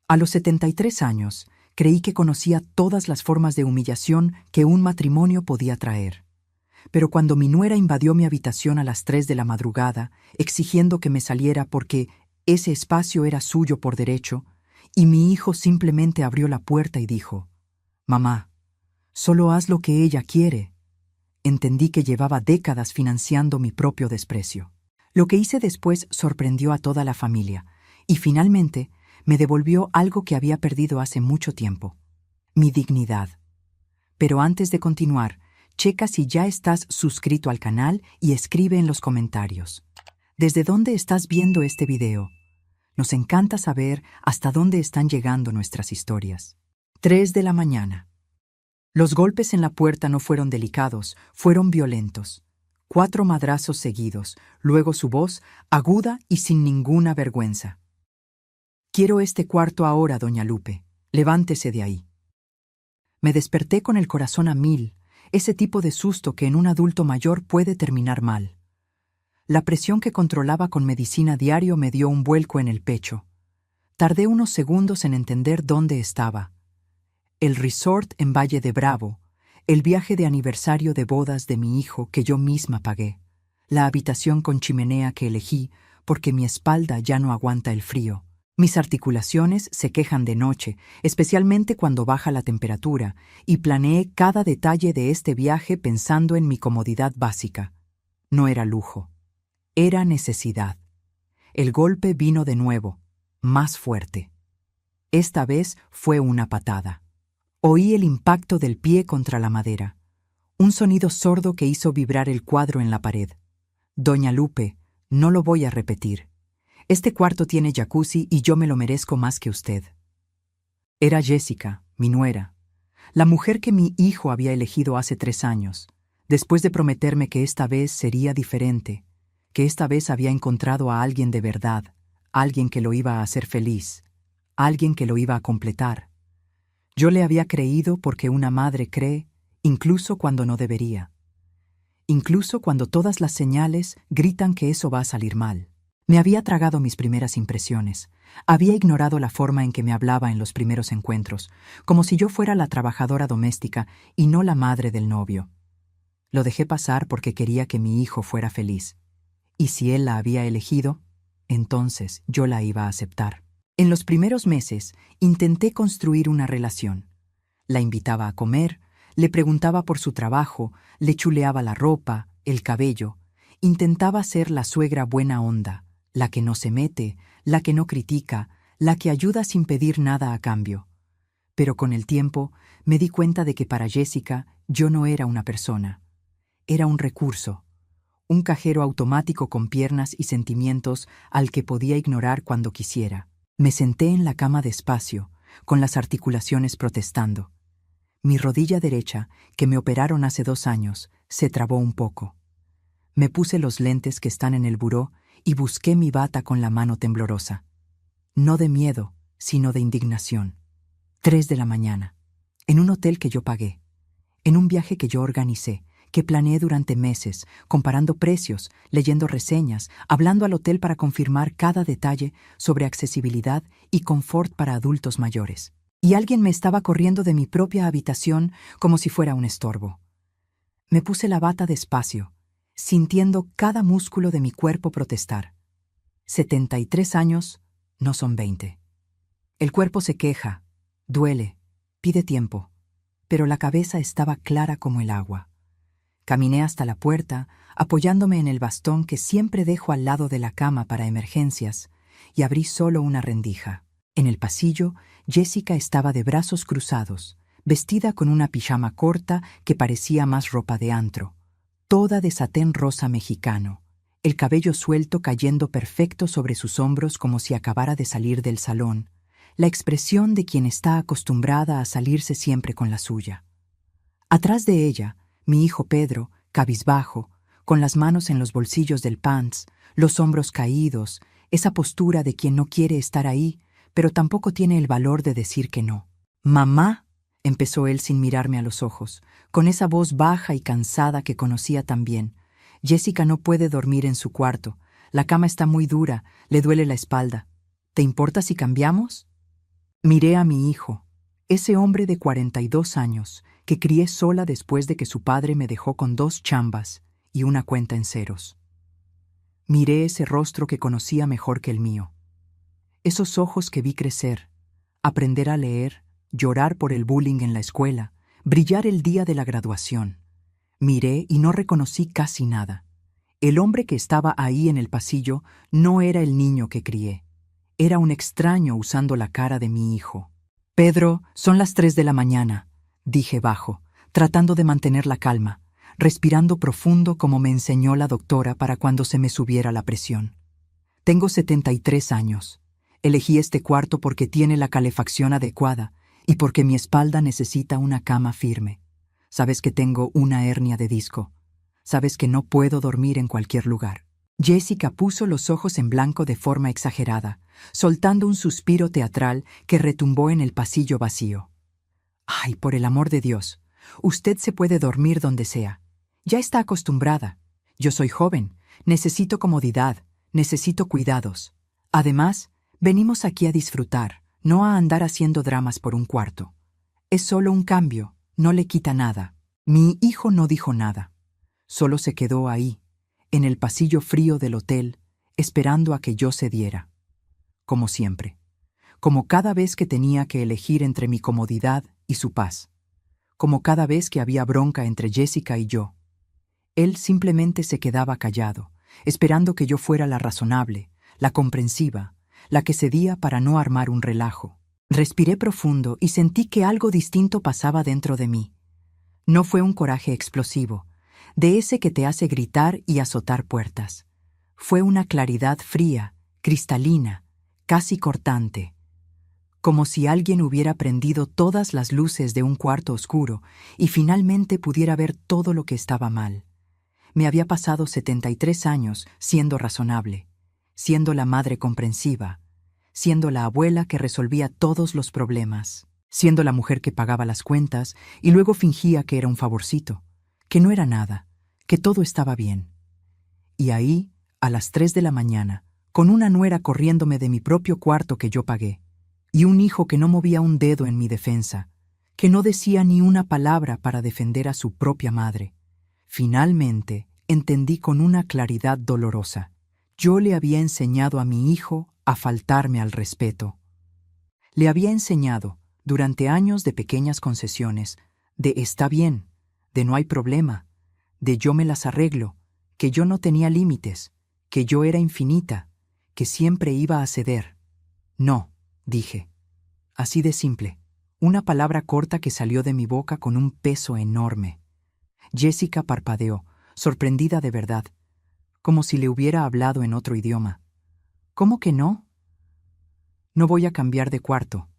A los 73 años, creí que conocía todas las formas de humillación que un matrimonio podía traer. Pero cuando mi nuera invadió mi habitación a las 3 de la madrugada, exigiendo que me saliera porque ese espacio era suyo por derecho, y mi hijo simplemente abrió la puerta y dijo: «Mamá, solo haz lo que ella quiere», entendí que llevaba décadas financiando mi propio desprecio. Lo que hice después sorprendió a toda la familia, y finalmente me devolvió algo que había perdido hace mucho tiempo: mi dignidad. Pero antes de continuar, checa si ya estás suscrito al canal y escribe en los comentarios ¿desde dónde estás viendo este video? Nos encanta saber hasta dónde están llegando nuestras historias. 3 de la mañana. Los golpes en la puerta no fueron delicados, fueron violentos. 4 madrazos seguidos, luego su voz, aguda y sin ninguna vergüenza: «Quiero este cuarto ahora, doña Lupe. Levántese de ahí». Me desperté con el corazón a mil, ese tipo de susto que en un adulto mayor puede terminar mal. La presión que controlaba con medicina diario me dio un vuelco en el pecho. Tardé unos segundos en entender dónde estaba. El resort en Valle de Bravo, el viaje de aniversario de bodas de mi hijo que yo misma pagué, la habitación con chimenea que elegí porque mi espalda ya no aguanta el frío. Mis articulaciones se quejan de noche, especialmente cuando baja la temperatura, y planeé cada detalle de este viaje pensando en mi comodidad básica. No era lujo, era necesidad. El golpe vino de nuevo, más fuerte. Esta vez fue una patada. Oí el impacto del pie contra la madera, un sonido sordo que hizo vibrar el cuadro en la pared. «Doña Lupe, no lo voy a repetir. Este cuarto tiene jacuzzi y yo me lo merezco más que usted». Era Jessica, mi nuera, la mujer que mi hijo había elegido hace 3 años, después de prometerme que esta vez sería diferente, que esta vez había encontrado a alguien de verdad, alguien que lo iba a hacer feliz, alguien que lo iba a completar. Yo le había creído porque una madre cree, incluso cuando no debería. Incluso cuando todas las señales gritan que eso va a salir mal. Me había tragado mis primeras impresiones. Había ignorado la forma en que me hablaba en los primeros encuentros, como si yo fuera la trabajadora doméstica y no la madre del novio. Lo dejé pasar porque quería que mi hijo fuera feliz. Y si él la había elegido, entonces yo la iba a aceptar. En los primeros meses intenté construir una relación. La invitaba a comer, le preguntaba por su trabajo, le chuleaba la ropa, el cabello. Intentaba ser la suegra buena onda, la que no se mete, la que no critica, la que ayuda sin pedir nada a cambio. Pero con el tiempo me di cuenta de que para Jessica yo no era una persona. Era un recurso, un cajero automático con piernas y sentimientos al que podía ignorar cuando quisiera. Me senté en la cama despacio, con las articulaciones protestando. Mi rodilla derecha, que me operaron hace 2 años, se trabó un poco. Me puse los lentes que están en el buró y busqué mi bata con la mano temblorosa. No de miedo, sino de indignación. 3 de la mañana, en un hotel que yo pagué, en un viaje que yo organicé, que planeé durante meses, comparando precios, leyendo reseñas, hablando al hotel para confirmar cada detalle sobre accesibilidad y confort para adultos mayores. Y alguien me estaba corriendo de mi propia habitación como si fuera un estorbo. Me puse la bata despacio, sintiendo cada músculo de mi cuerpo protestar. 73 años no son 20. El cuerpo se queja, duele, pide tiempo, pero la cabeza estaba clara como el agua. Caminé hasta la puerta, apoyándome en el bastón que siempre dejo al lado de la cama para emergencias, y abrí solo una rendija. En el pasillo, Jessica estaba de brazos cruzados, vestida con una pijama corta que parecía más ropa de antro, toda de satén rosa mexicano, el cabello suelto cayendo perfecto sobre sus hombros como si acabara de salir del salón, la expresión de quien está acostumbrada a salirse siempre con la suya. Atrás de ella, mi hijo Pedro, cabizbajo, con las manos en los bolsillos del pants, los hombros caídos, esa postura de quien no quiere estar ahí, pero tampoco tiene el valor de decir que no. «Mamá», empezó él sin mirarme a los ojos, con esa voz baja y cansada que conocía tan bien. «Jessica no puede dormir en su cuarto. La cama está muy dura, le duele la espalda. ¿Te importa si cambiamos?» Miré a mi hijo, ese hombre de 42 años, que crié sola después de que su padre me dejó con 2 chambas y una cuenta en ceros. Miré ese rostro que conocía mejor que el mío. Esos ojos que vi crecer, aprender a leer, llorar por el bullying en la escuela, brillar el día de la graduación. Miré y no reconocí casi nada. El hombre que estaba ahí en el pasillo no era el niño que crié. Era un extraño usando la cara de mi hijo. «Pedro, son las 3 de la mañana», dije bajo, tratando de mantener la calma, respirando profundo como me enseñó la doctora para cuando se me subiera la presión. «Tengo 73 años. Elegí este cuarto porque tiene la calefacción adecuada y porque mi espalda necesita una cama firme. Sabes que tengo una hernia de disco. Sabes que no puedo dormir en cualquier lugar». Jessica puso los ojos en blanco de forma exagerada, soltando un suspiro teatral que retumbó en el pasillo vacío. «Ay, por el amor de Dios, usted se puede dormir donde sea. Ya está acostumbrada. Yo soy joven, necesito comodidad, necesito cuidados. Además, venimos aquí a disfrutar, no a andar haciendo dramas por un cuarto. Es solo un cambio, no le quita nada». Mi hijo no dijo nada. Solo se quedó ahí, en el pasillo frío del hotel, esperando a que yo cediera. Como siempre. Como cada vez que tenía que elegir entre mi comodidad y su paz. Como cada vez que había bronca entre Jessica y yo. Él simplemente se quedaba callado, esperando que yo fuera la razonable, la comprensiva, la que cedía para no armar un relajo. Respiré profundo y sentí que algo distinto pasaba dentro de mí. No fue un coraje explosivo, de ese que te hace gritar y azotar puertas. Fue una claridad fría, cristalina, casi cortante. Como si alguien hubiera prendido todas las luces de un cuarto oscuro y finalmente pudiera ver todo lo que estaba mal. Me había pasado 73 años siendo razonable, siendo la madre comprensiva, siendo la abuela que resolvía todos los problemas, siendo la mujer que pagaba las cuentas y luego fingía que era un favorcito, que no era nada, que todo estaba bien. Y ahí, a las 3 de la mañana, con una nuera corriéndome de mi propio cuarto que yo pagué, y un hijo que no movía un dedo en mi defensa, que no decía ni una palabra para defender a su propia madre, finalmente entendí con una claridad dolorosa. Yo le había enseñado a mi hijo a faltarme al respeto. Le había enseñado, durante años de pequeñas concesiones, de está bien, de no hay problema, de yo me las arreglo, que yo no tenía límites, que yo era infinita, que siempre iba a ceder. «No», dije. Así de simple. Una palabra corta que salió de mi boca con un peso enorme. Jessica parpadeó, sorprendida de verdad, como si le hubiera hablado en otro idioma. «¿Cómo que no?» «No voy a cambiar de cuarto.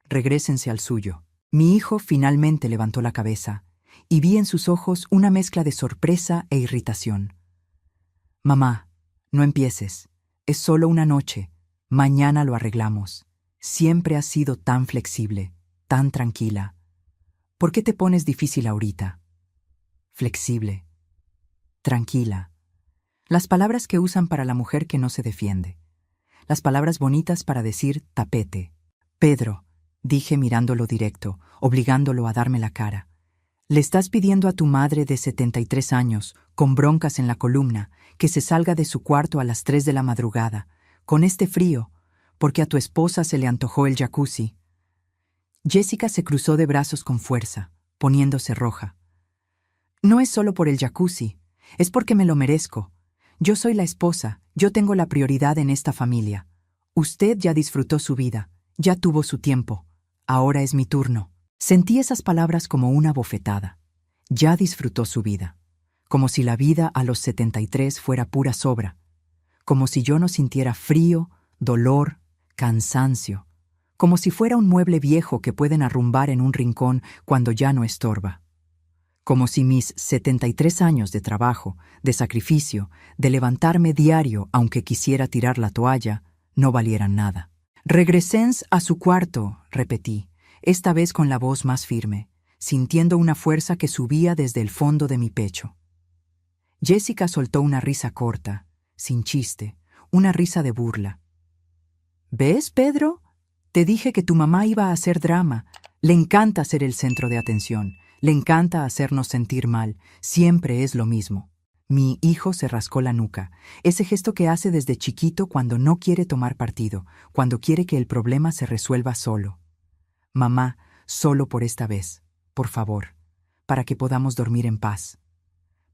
Regrésense al suyo». Mi hijo finalmente levantó la cabeza, y vi en sus ojos una mezcla de sorpresa e irritación. «Mamá, no empieces. Es solo una noche. Mañana lo arreglamos. Siempre has sido tan flexible, tan tranquila. ¿Por qué te pones difícil ahorita?» Flexible. Tranquila. Las palabras que usan para la mujer que no se defiende. Las palabras bonitas para decir tapete. «Pedro», dije mirándolo directo, obligándolo a darme la cara. «Le estás pidiendo a tu madre de 73 años, con broncas en la columna, que se salga de su cuarto a las 3 de la madrugada, con este frío, porque a tu esposa se le antojó el jacuzzi». Jessica se cruzó de brazos con fuerza, poniéndose roja. «No es solo por el jacuzzi, es porque me lo merezco. Yo soy la esposa, yo tengo la prioridad en esta familia. Usted ya disfrutó su vida, ya tuvo su tiempo. Ahora es mi turno». Sentí esas palabras como una bofetada. Ya disfrutó su vida. Como si la vida a los 73 fuera pura sobra. Como si yo no sintiera frío, dolor, cansancio. Como si fuera un mueble viejo que pueden arrumbar en un rincón cuando ya no estorba. Como si mis 73 años de trabajo, de sacrificio, de levantarme diario aunque quisiera tirar la toalla, no valieran nada. «Regresens a su cuarto», repetí, esta vez con la voz más firme, sintiendo una fuerza que subía desde el fondo de mi pecho. Jessica soltó una risa corta, sin chiste, una risa de burla. «¿Ves, Pedro? Te dije que tu mamá iba a hacer drama. Le encanta ser el centro de atención. Le encanta hacernos sentir mal. Siempre es lo mismo. Mi hijo se rascó la nuca. Ese gesto que hace desde chiquito cuando no quiere tomar partido, cuando quiere que el problema se resuelva solo. Mamá, solo por esta vez, por favor, para que podamos dormir en paz.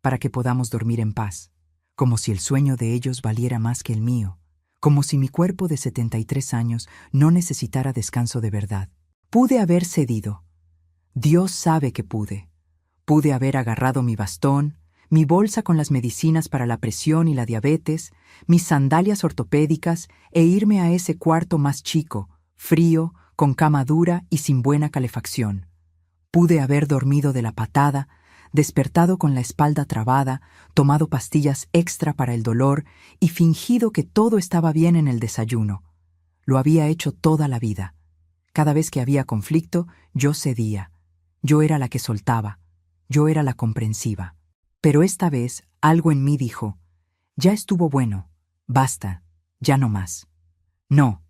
Para que podamos dormir en paz. Como si el sueño de ellos valiera más que el mío. Como si mi cuerpo de 73 años no necesitara descanso de verdad. Pude haber cedido. Dios sabe que pude. Pude haber agarrado mi bastón, mi bolsa con las medicinas para la presión y la diabetes, mis sandalias ortopédicas e irme a ese cuarto más chico, frío, con cama dura y sin buena calefacción. Pude haber dormido de la patada, despertado con la espalda trabada, tomado pastillas extra para el dolor y fingido que todo estaba bien en el desayuno. Lo había hecho toda la vida. Cada vez que había conflicto, yo cedía. Yo era la que soltaba. Yo era la comprensiva. Pero esta vez algo en mí dijo, ya estuvo bueno, basta, ya no más. No,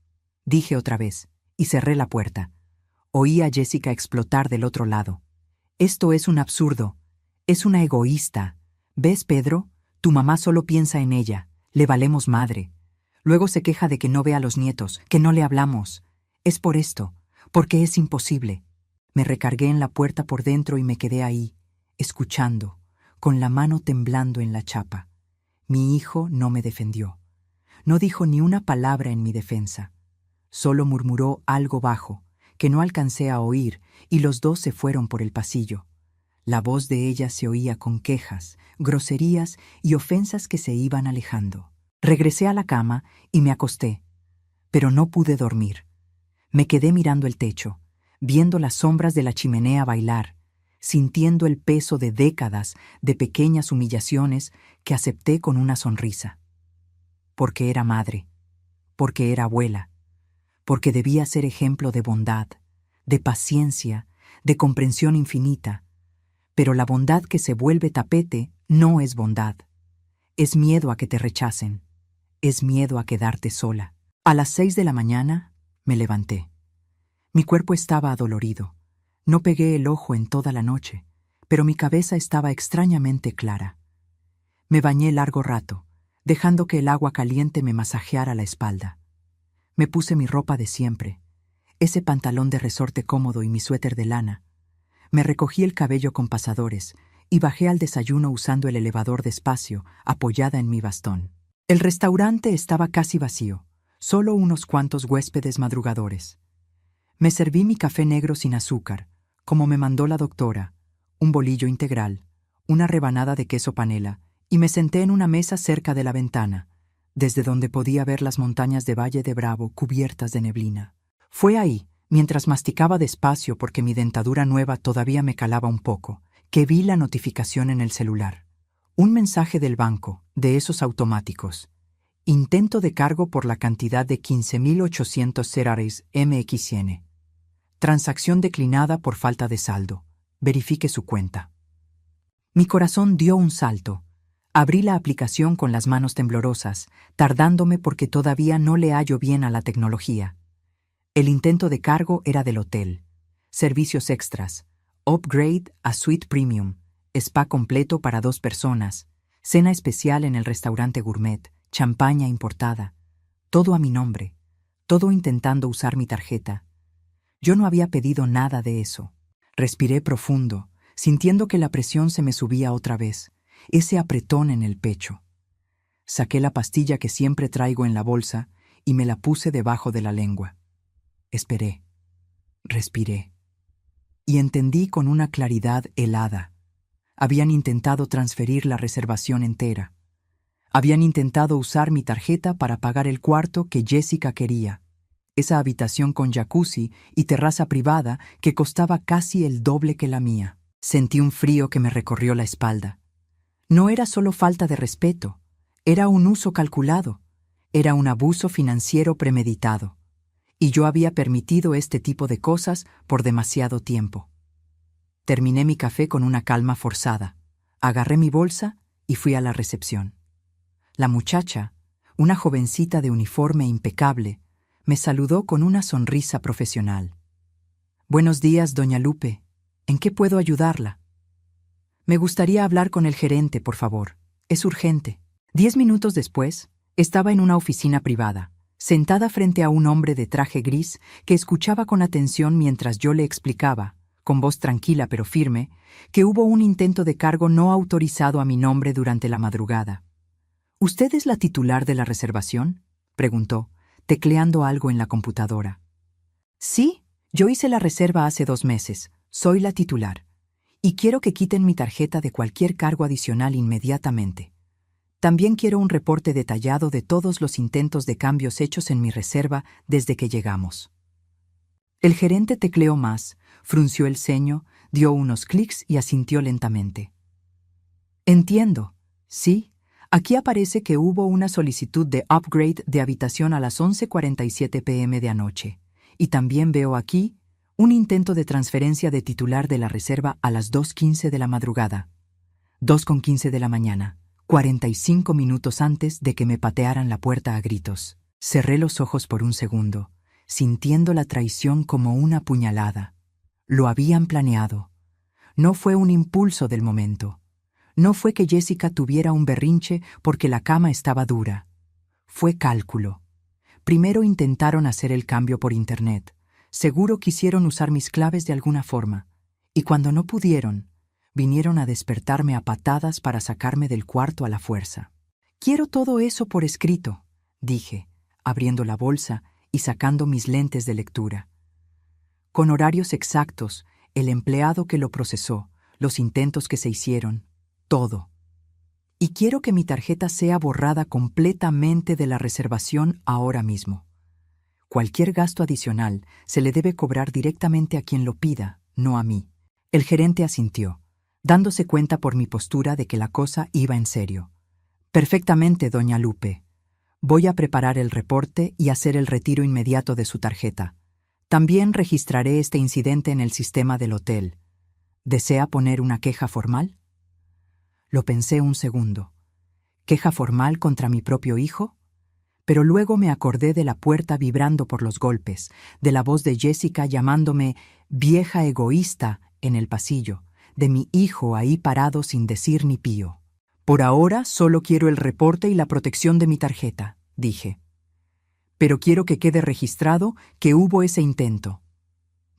dije otra vez, y cerré la puerta. Oí a Jessica explotar del otro lado. Esto es un absurdo. Es una egoísta. ¿Ves, Pedro? Tu mamá solo piensa en ella. Le valemos madre. Luego se queja de que no ve a los nietos, que no le hablamos. Es por esto, porque es imposible. Me recargué en la puerta por dentro y me quedé ahí, escuchando, con la mano temblando en la chapa. Mi hijo no me defendió. No dijo ni una palabra en mi defensa. Solo murmuró algo bajo, que no alcancé a oír, y los dos se fueron por el pasillo. La voz de ella se oía con quejas, groserías y ofensas que se iban alejando. Regresé a la cama y me acosté, pero no pude dormir. Me quedé mirando el techo, viendo las sombras de la chimenea bailar, sintiendo el peso de décadas de pequeñas humillaciones que acepté con una sonrisa. Porque era madre, porque era abuela, porque debía ser ejemplo de bondad, de paciencia, de comprensión infinita. Pero la bondad que se vuelve tapete no es bondad. Es miedo a que te rechacen. Es miedo a quedarte sola. A las 6 de la mañana me levanté. Mi cuerpo estaba adolorido. No pegué el ojo en toda la noche, pero mi cabeza estaba extrañamente clara. Me bañé largo rato, dejando que el agua caliente me masajeara la espalda. Me puse mi ropa de siempre, ese pantalón de resorte cómodo y mi suéter de lana. Me recogí el cabello con pasadores y bajé al desayuno usando el elevador despacio, apoyada en mi bastón. El restaurante estaba casi vacío, solo unos cuantos huéspedes madrugadores. Me serví mi café negro sin azúcar, como me mandó la doctora, un bolillo integral, una rebanada de queso panela, y me senté en una mesa cerca de la ventana, desde donde podía ver las montañas de Valle de Bravo cubiertas de neblina. Fue ahí, mientras masticaba despacio porque mi dentadura nueva todavía me calaba un poco, que vi la notificación en el celular. Un mensaje del banco, de esos automáticos. Intento de cargo por la cantidad de 15.800 cerares MXN. Transacción declinada por falta de saldo. Verifique su cuenta. Mi corazón dio un salto. Abrí la aplicación con las manos temblorosas, tardándome porque todavía no le hallo bien a la tecnología. El intento de cargo era del hotel. Servicios extras. Upgrade a Suite Premium. Spa completo para 2 personas. Cena especial en el restaurante gourmet. Champaña importada. Todo a mi nombre. Todo intentando usar mi tarjeta. Yo no había pedido nada de eso. Respiré profundo, sintiendo que la presión se me subía otra vez. Ese apretón en el pecho. Saqué la pastilla que siempre traigo en la bolsa y me la puse debajo de la lengua. Esperé. Respiré. Y entendí con una claridad helada. Habían intentado transferir la reservación entera. Habían intentado usar mi tarjeta para pagar el cuarto que Jessica quería. Esa habitación con jacuzzi y terraza privada que costaba casi el doble que la mía. Sentí un frío que me recorrió la espalda. No era solo falta de respeto, era un uso calculado, era un abuso financiero premeditado. Y yo había permitido este tipo de cosas por demasiado tiempo. Terminé mi café con una calma forzada. Agarré mi bolsa y fui a la recepción. La muchacha, una jovencita de uniforme impecable, Me saludó con una sonrisa profesional. Buenos días, doña Lupe. ¿En qué puedo ayudarla? Me gustaría hablar con el gerente, por favor. Es urgente. 10 minutos después, estaba en una oficina privada, sentada frente a un hombre de traje gris que escuchaba con atención mientras yo le explicaba, con voz tranquila pero firme, que hubo un intento de cargo no autorizado a mi nombre durante la madrugada. ¿Usted es la titular de la reservación?, preguntó, tecleando algo en la computadora. Sí, yo hice la reserva hace 2 meses. Soy la titular. Y quiero que quiten mi tarjeta de cualquier cargo adicional inmediatamente. También quiero un reporte detallado de todos los intentos de cambios hechos en mi reserva desde que llegamos. El gerente tecleó más, frunció el ceño, dio unos clics y asintió lentamente. Entiendo. Sí, aquí aparece que hubo una solicitud de upgrade de habitación a las 11:47 p.m. de anoche. Y también veo aquí un intento de transferencia de titular de la reserva a las 2:15 de la madrugada. 2:15 de la mañana, 45 minutos antes de que me patearan la puerta a gritos. Cerré los ojos por un segundo, sintiendo la traición como una puñalada. Lo habían planeado. No fue un impulso del momento. No fue que Jessica tuviera un berrinche porque la cama estaba dura. Fue cálculo. Primero intentaron hacer el cambio por internet. Seguro quisieron usar mis claves de alguna forma. Y cuando no pudieron, vinieron a despertarme a patadas para sacarme del cuarto a la fuerza. Quiero todo eso por escrito, dije, abriendo la bolsa y sacando mis lentes de lectura. Con horarios exactos, el empleado que lo procesó, los intentos que se hicieron, todo. Y quiero que mi tarjeta sea borrada completamente de la reservación ahora mismo. Cualquier gasto adicional se le debe cobrar directamente a quien lo pida, no a mí. El gerente asintió, dándose cuenta por mi postura de que la cosa iba en serio. Perfectamente, doña Lupe. Voy a preparar el reporte y hacer el retiro inmediato de su tarjeta. También registraré este incidente en el sistema del hotel. ¿Desea poner una queja formal? Lo pensé un segundo. ¿Queja formal contra mi propio hijo? Pero luego me acordé de la puerta vibrando por los golpes, de la voz de Jessica llamándome vieja egoísta en el pasillo, de mi hijo ahí parado sin decir ni pío. Por ahora solo quiero el reporte y la protección de mi tarjeta, dije. Pero quiero que quede registrado que hubo ese intento.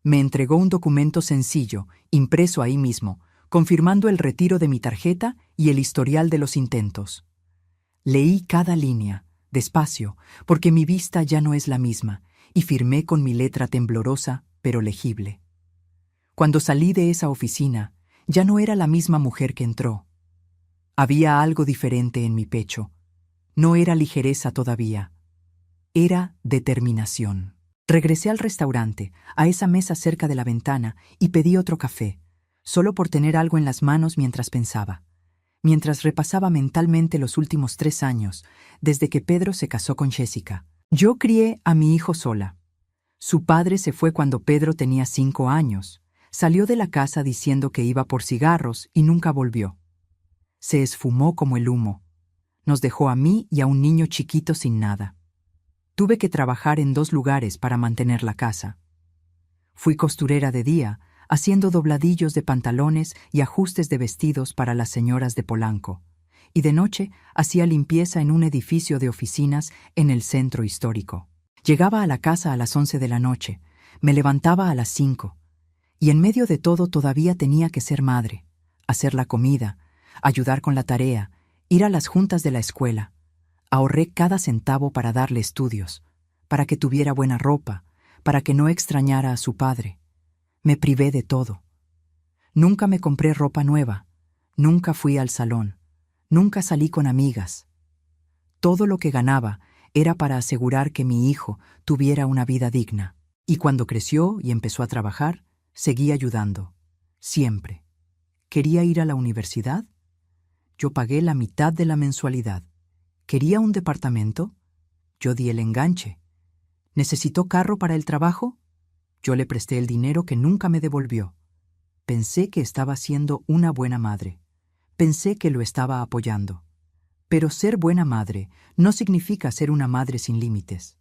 Me entregó un documento sencillo, impreso ahí mismo, confirmando el retiro de mi tarjeta y el historial de los intentos. Leí cada línea, despacio, porque mi vista ya no es la misma, y firmé con mi letra temblorosa, pero legible. Cuando salí de esa oficina, ya no era la misma mujer que entró. Había algo diferente en mi pecho. No era ligereza todavía. Era determinación. Regresé al restaurante, a esa mesa cerca de la ventana, y pedí otro café, solo por tener algo en las manos mientras pensaba. Mientras repasaba mentalmente los últimos 3 años, desde que Pedro se casó con Jessica. Yo crié a mi hijo sola. Su padre se fue cuando Pedro tenía 5 años. Salió de la casa diciendo que iba por cigarros y nunca volvió. Se esfumó como el humo. Nos dejó a mí y a un niño chiquito sin nada. Tuve que trabajar en 2 lugares para mantener la casa. Fui costurera de día, haciendo dobladillos de pantalones y ajustes de vestidos para las señoras de Polanco, y de noche hacía limpieza en un edificio de oficinas en el centro histórico. Llegaba a la casa a las 11 de la noche, me levantaba a las 5, y en medio de todo todavía tenía que ser madre, hacer la comida, ayudar con la tarea, ir a las juntas de la escuela. Ahorré cada centavo para darle estudios, para que tuviera buena ropa, para que no extrañara a su padre. Me privé de todo. Nunca me compré ropa nueva, nunca fui al salón, nunca salí con amigas. Todo lo que ganaba era para asegurar que mi hijo tuviera una vida digna. Y cuando creció y empezó a trabajar, seguí ayudando. Siempre. ¿Quería ir a la universidad? Yo pagué la mitad de la mensualidad. ¿Quería un departamento? Yo di el enganche. ¿Necesitó carro para el trabajo? Yo le presté el dinero que nunca me devolvió. Pensé que estaba siendo una buena madre. Pensé que lo estaba apoyando. Pero ser buena madre no significa ser una madre sin límites.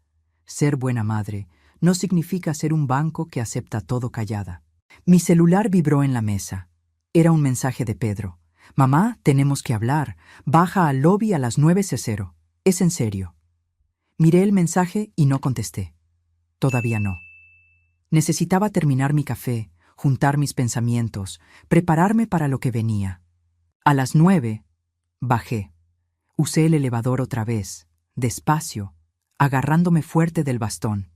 ser buena madre, no significa ser un banco que acepta todo callada. Mi celular vibró en la mesa. Era un mensaje de Pedro. Mamá, tenemos que hablar. Baja al lobby a las 9:00. Es en serio. Miré el mensaje y no contesté. Todavía no. Necesitaba terminar mi café, juntar mis pensamientos, prepararme para lo que venía. A las 9, bajé. Usé el elevador otra vez, despacio, agarrándome fuerte del bastón.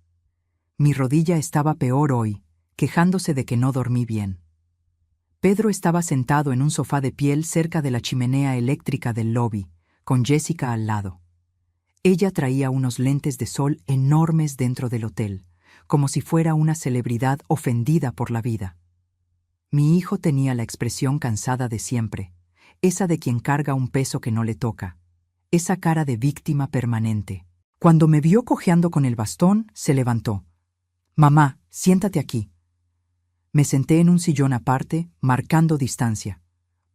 Mi rodilla estaba peor hoy, quejándose de que no dormí bien. Pedro estaba sentado en un sofá de piel cerca de la chimenea eléctrica del lobby, con Jessica al lado. Ella traía unos lentes de sol enormes dentro del hotel, como si fuera una celebridad ofendida por la vida. Mi hijo tenía la expresión cansada de siempre, esa de quien carga un peso que no le toca, esa cara de víctima permanente. Cuando me vio cojeando con el bastón, se levantó. «Mamá, siéntate aquí». Me senté en un sillón aparte, marcando distancia.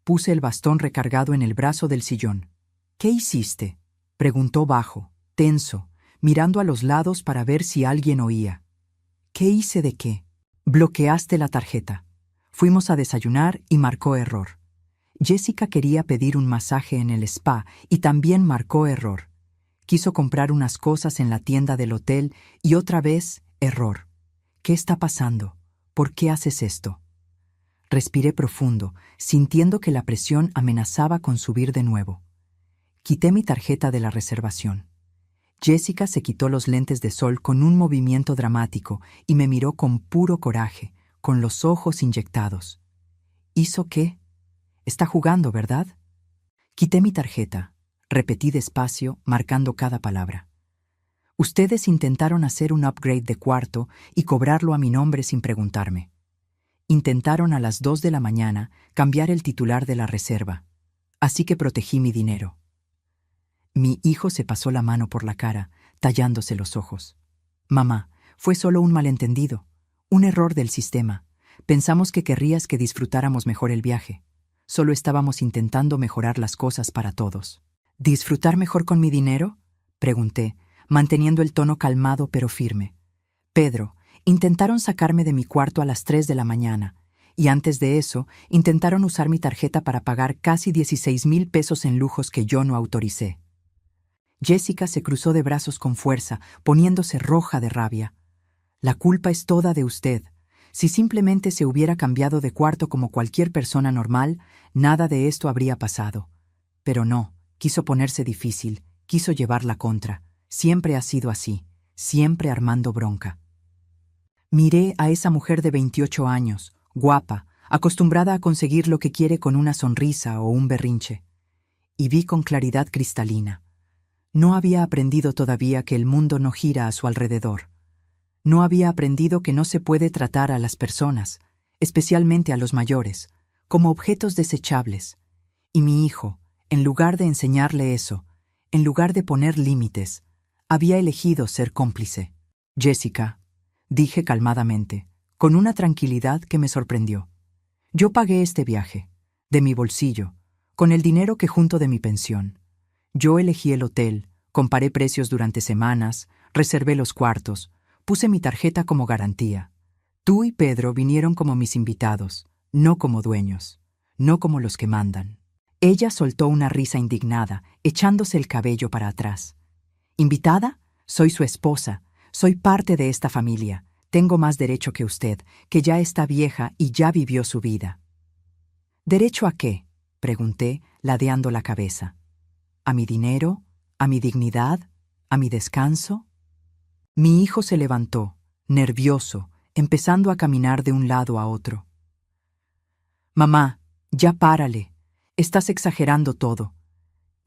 Puse el bastón recargado en el brazo del sillón. «¿Qué hiciste?», preguntó bajo, tenso, mirando a los lados para ver si alguien oía. «¿Qué hice de qué?». «Bloqueaste la tarjeta. Fuimos a desayunar y marcó error. Jessica quería pedir un masaje en el spa y también marcó error. Quiso comprar unas cosas en la tienda del hotel y otra vez, error. ¿Qué está pasando? ¿Por qué haces esto?». Respiré profundo, sintiendo que la presión amenazaba con subir de nuevo. Quité mi tarjeta de la reservación. Jessica se quitó los lentes de sol con un movimiento dramático y me miró con puro coraje, con los ojos inyectados. ¿Hizo qué? Está jugando, ¿verdad? Quité mi tarjeta. Repetí despacio, marcando cada palabra. Ustedes intentaron hacer un upgrade de cuarto y cobrarlo a mi nombre sin preguntarme. Intentaron a las 2 de la mañana cambiar el titular de la reserva. Así que protegí mi dinero. Mi hijo se pasó la mano por la cara, tallándose los ojos. «Mamá, fue solo un malentendido, un error del sistema. Pensamos que querrías que disfrutáramos mejor el viaje. Solo estábamos intentando mejorar las cosas para todos». «¿Disfrutar mejor con mi dinero?», pregunté, manteniendo el tono calmado pero firme. «Pedro, intentaron sacarme de mi cuarto a las 3 de la mañana, y antes de eso intentaron usar mi tarjeta para pagar casi 16,000 pesos en lujos que yo no autoricé». Jessica se cruzó de brazos con fuerza, poniéndose roja de rabia. «La culpa es toda de usted. Si simplemente se hubiera cambiado de cuarto como cualquier persona normal, nada de esto habría pasado. Pero no, quiso ponerse difícil, quiso llevar la contra. Siempre ha sido así, siempre armando bronca». Miré a esa mujer de 28 años, guapa, acostumbrada a conseguir lo que quiere con una sonrisa o un berrinche. Y vi con claridad cristalina. No había aprendido todavía que el mundo no gira a su alrededor. No había aprendido que no se puede tratar a las personas, especialmente a los mayores, como objetos desechables. Y mi hijo, en lugar de enseñarle eso, en lugar de poner límites, había elegido ser cómplice. «Jessica», dije calmadamente, con una tranquilidad que me sorprendió. «Yo pagué este viaje, de mi bolsillo, con el dinero que junto de mi pensión. Yo elegí el hotel, comparé precios durante semanas, reservé los cuartos, puse mi tarjeta como garantía. Tú y Pedro vinieron como mis invitados, no como dueños, no como los que mandan». Ella soltó una risa indignada, echándose el cabello para atrás. «¿Invitada? Soy su esposa, soy parte de esta familia. Tengo más derecho que usted, que ya está vieja y ya vivió su vida». «¿Derecho a qué?», pregunté, ladeando la cabeza. «¿A mi dinero? ¿A mi dignidad? ¿A mi descanso?». Mi hijo se levantó, nervioso, empezando a caminar de un lado a otro. «Mamá, ya párale. Estás exagerando todo.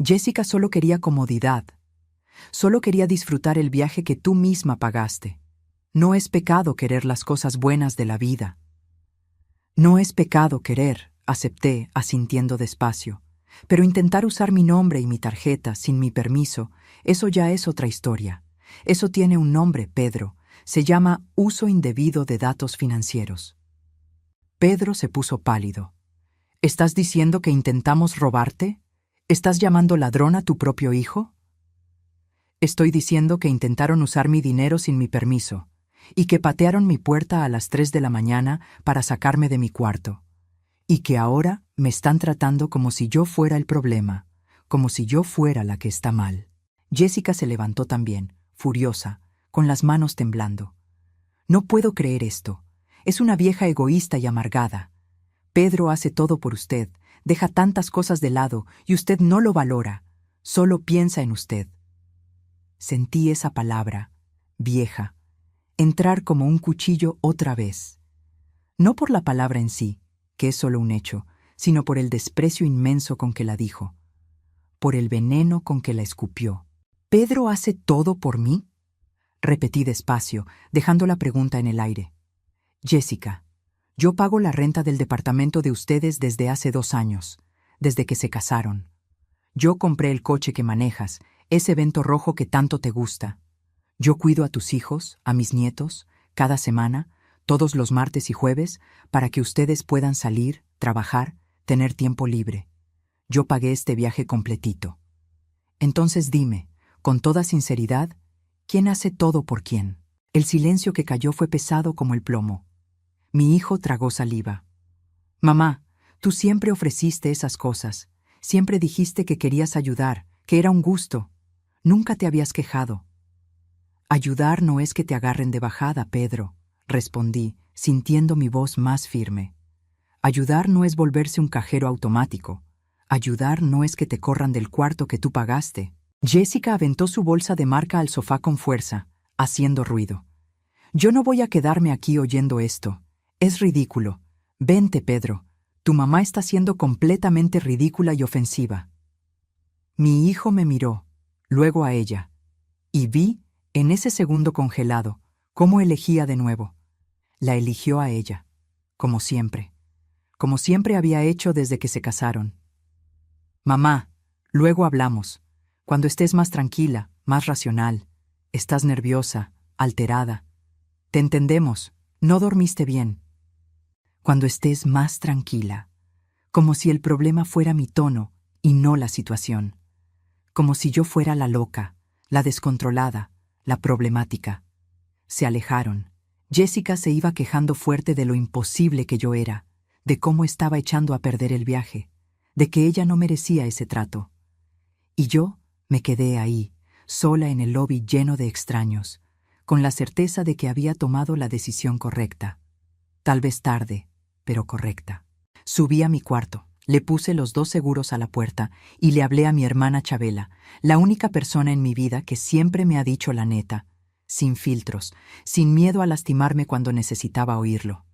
Jessica solo quería comodidad. Solo quería disfrutar el viaje que tú misma pagaste. No es pecado querer las cosas buenas de la vida». «No es pecado querer», acepté, asintiendo despacio. «Pero intentar usar mi nombre y mi tarjeta sin mi permiso, eso ya es otra historia. Eso tiene un nombre, Pedro. Se llama uso indebido de datos financieros». Pedro se puso pálido. «¿Estás diciendo que intentamos robarte? ¿Estás llamando ladrón a tu propio hijo?». Estoy diciendo que intentaron usar mi dinero sin mi permiso, y que patearon mi puerta a las 3 de la mañana para sacarme de mi cuarto, y que ahora me están tratando como si yo fuera el problema, como si yo fuera la que está mal. Jessica se levantó también, furiosa, con las manos temblando. No puedo creer esto. Es una vieja egoísta y amargada. Pedro hace todo por usted, deja tantas cosas de lado y usted no lo valora, solo piensa en usted. Sentí esa palabra, vieja, entrar como un cuchillo otra vez. No por la palabra en sí, que es solo un hecho, sino por el desprecio inmenso con que la dijo, por el veneno con que la escupió. ¿Pedro hace todo por mí? Repetí despacio, dejando la pregunta en el aire. Jessica, yo pago la renta del departamento de ustedes desde hace 2 años, desde que se casaron. Yo compré el coche que manejas, ese Vento rojo que tanto te gusta. Yo cuido a tus hijos, a mis nietos, cada semana, todos los martes y jueves, para que ustedes puedan salir, trabajar, tener tiempo libre. Yo pagué este viaje completito. Entonces dime, con toda sinceridad, ¿quién hace todo por quién? El silencio que cayó fue pesado como el plomo. Mi hijo tragó saliva. Mamá, tú siempre ofreciste esas cosas. Siempre dijiste que querías ayudar, que era un gusto. Nunca te habías quejado. Ayudar no es que te agarren de bajada, Pedro, respondí, sintiendo mi voz más firme. Ayudar no es volverse un cajero automático. Ayudar no es que te corran del cuarto que tú pagaste. Jessica aventó su bolsa de marca al sofá con fuerza, haciendo ruido. Yo no voy a quedarme aquí oyendo esto. Es ridículo. Vente, Pedro. Tu mamá está siendo completamente ridícula y ofensiva. Mi hijo me miró, luego a ella, y vi, en ese segundo congelado, cómo elegía de nuevo. La eligió a ella, como siempre había hecho desde que se casaron. Mamá, luego hablamos. Cuando estés más tranquila, más racional. Estás nerviosa, alterada. Te entendemos, no dormiste bien. Cuando estés más tranquila, como si el problema fuera mi tono y no la situación. Como si yo fuera la loca, la descontrolada, la problemática. Se alejaron. Jessica se iba quejando fuerte de lo imposible que yo era, de cómo estaba echando a perder el viaje, de que ella no merecía ese trato. Y yo me quedé ahí, sola en el lobby lleno de extraños, con la certeza de que había tomado la decisión correcta. Tal vez tarde, pero correcta. Subí a mi cuarto, le puse los 2 seguros a la puerta y le hablé a mi hermana Chabela, la única persona en mi vida que siempre me ha dicho la neta, sin filtros, sin miedo a lastimarme cuando necesitaba oírlo.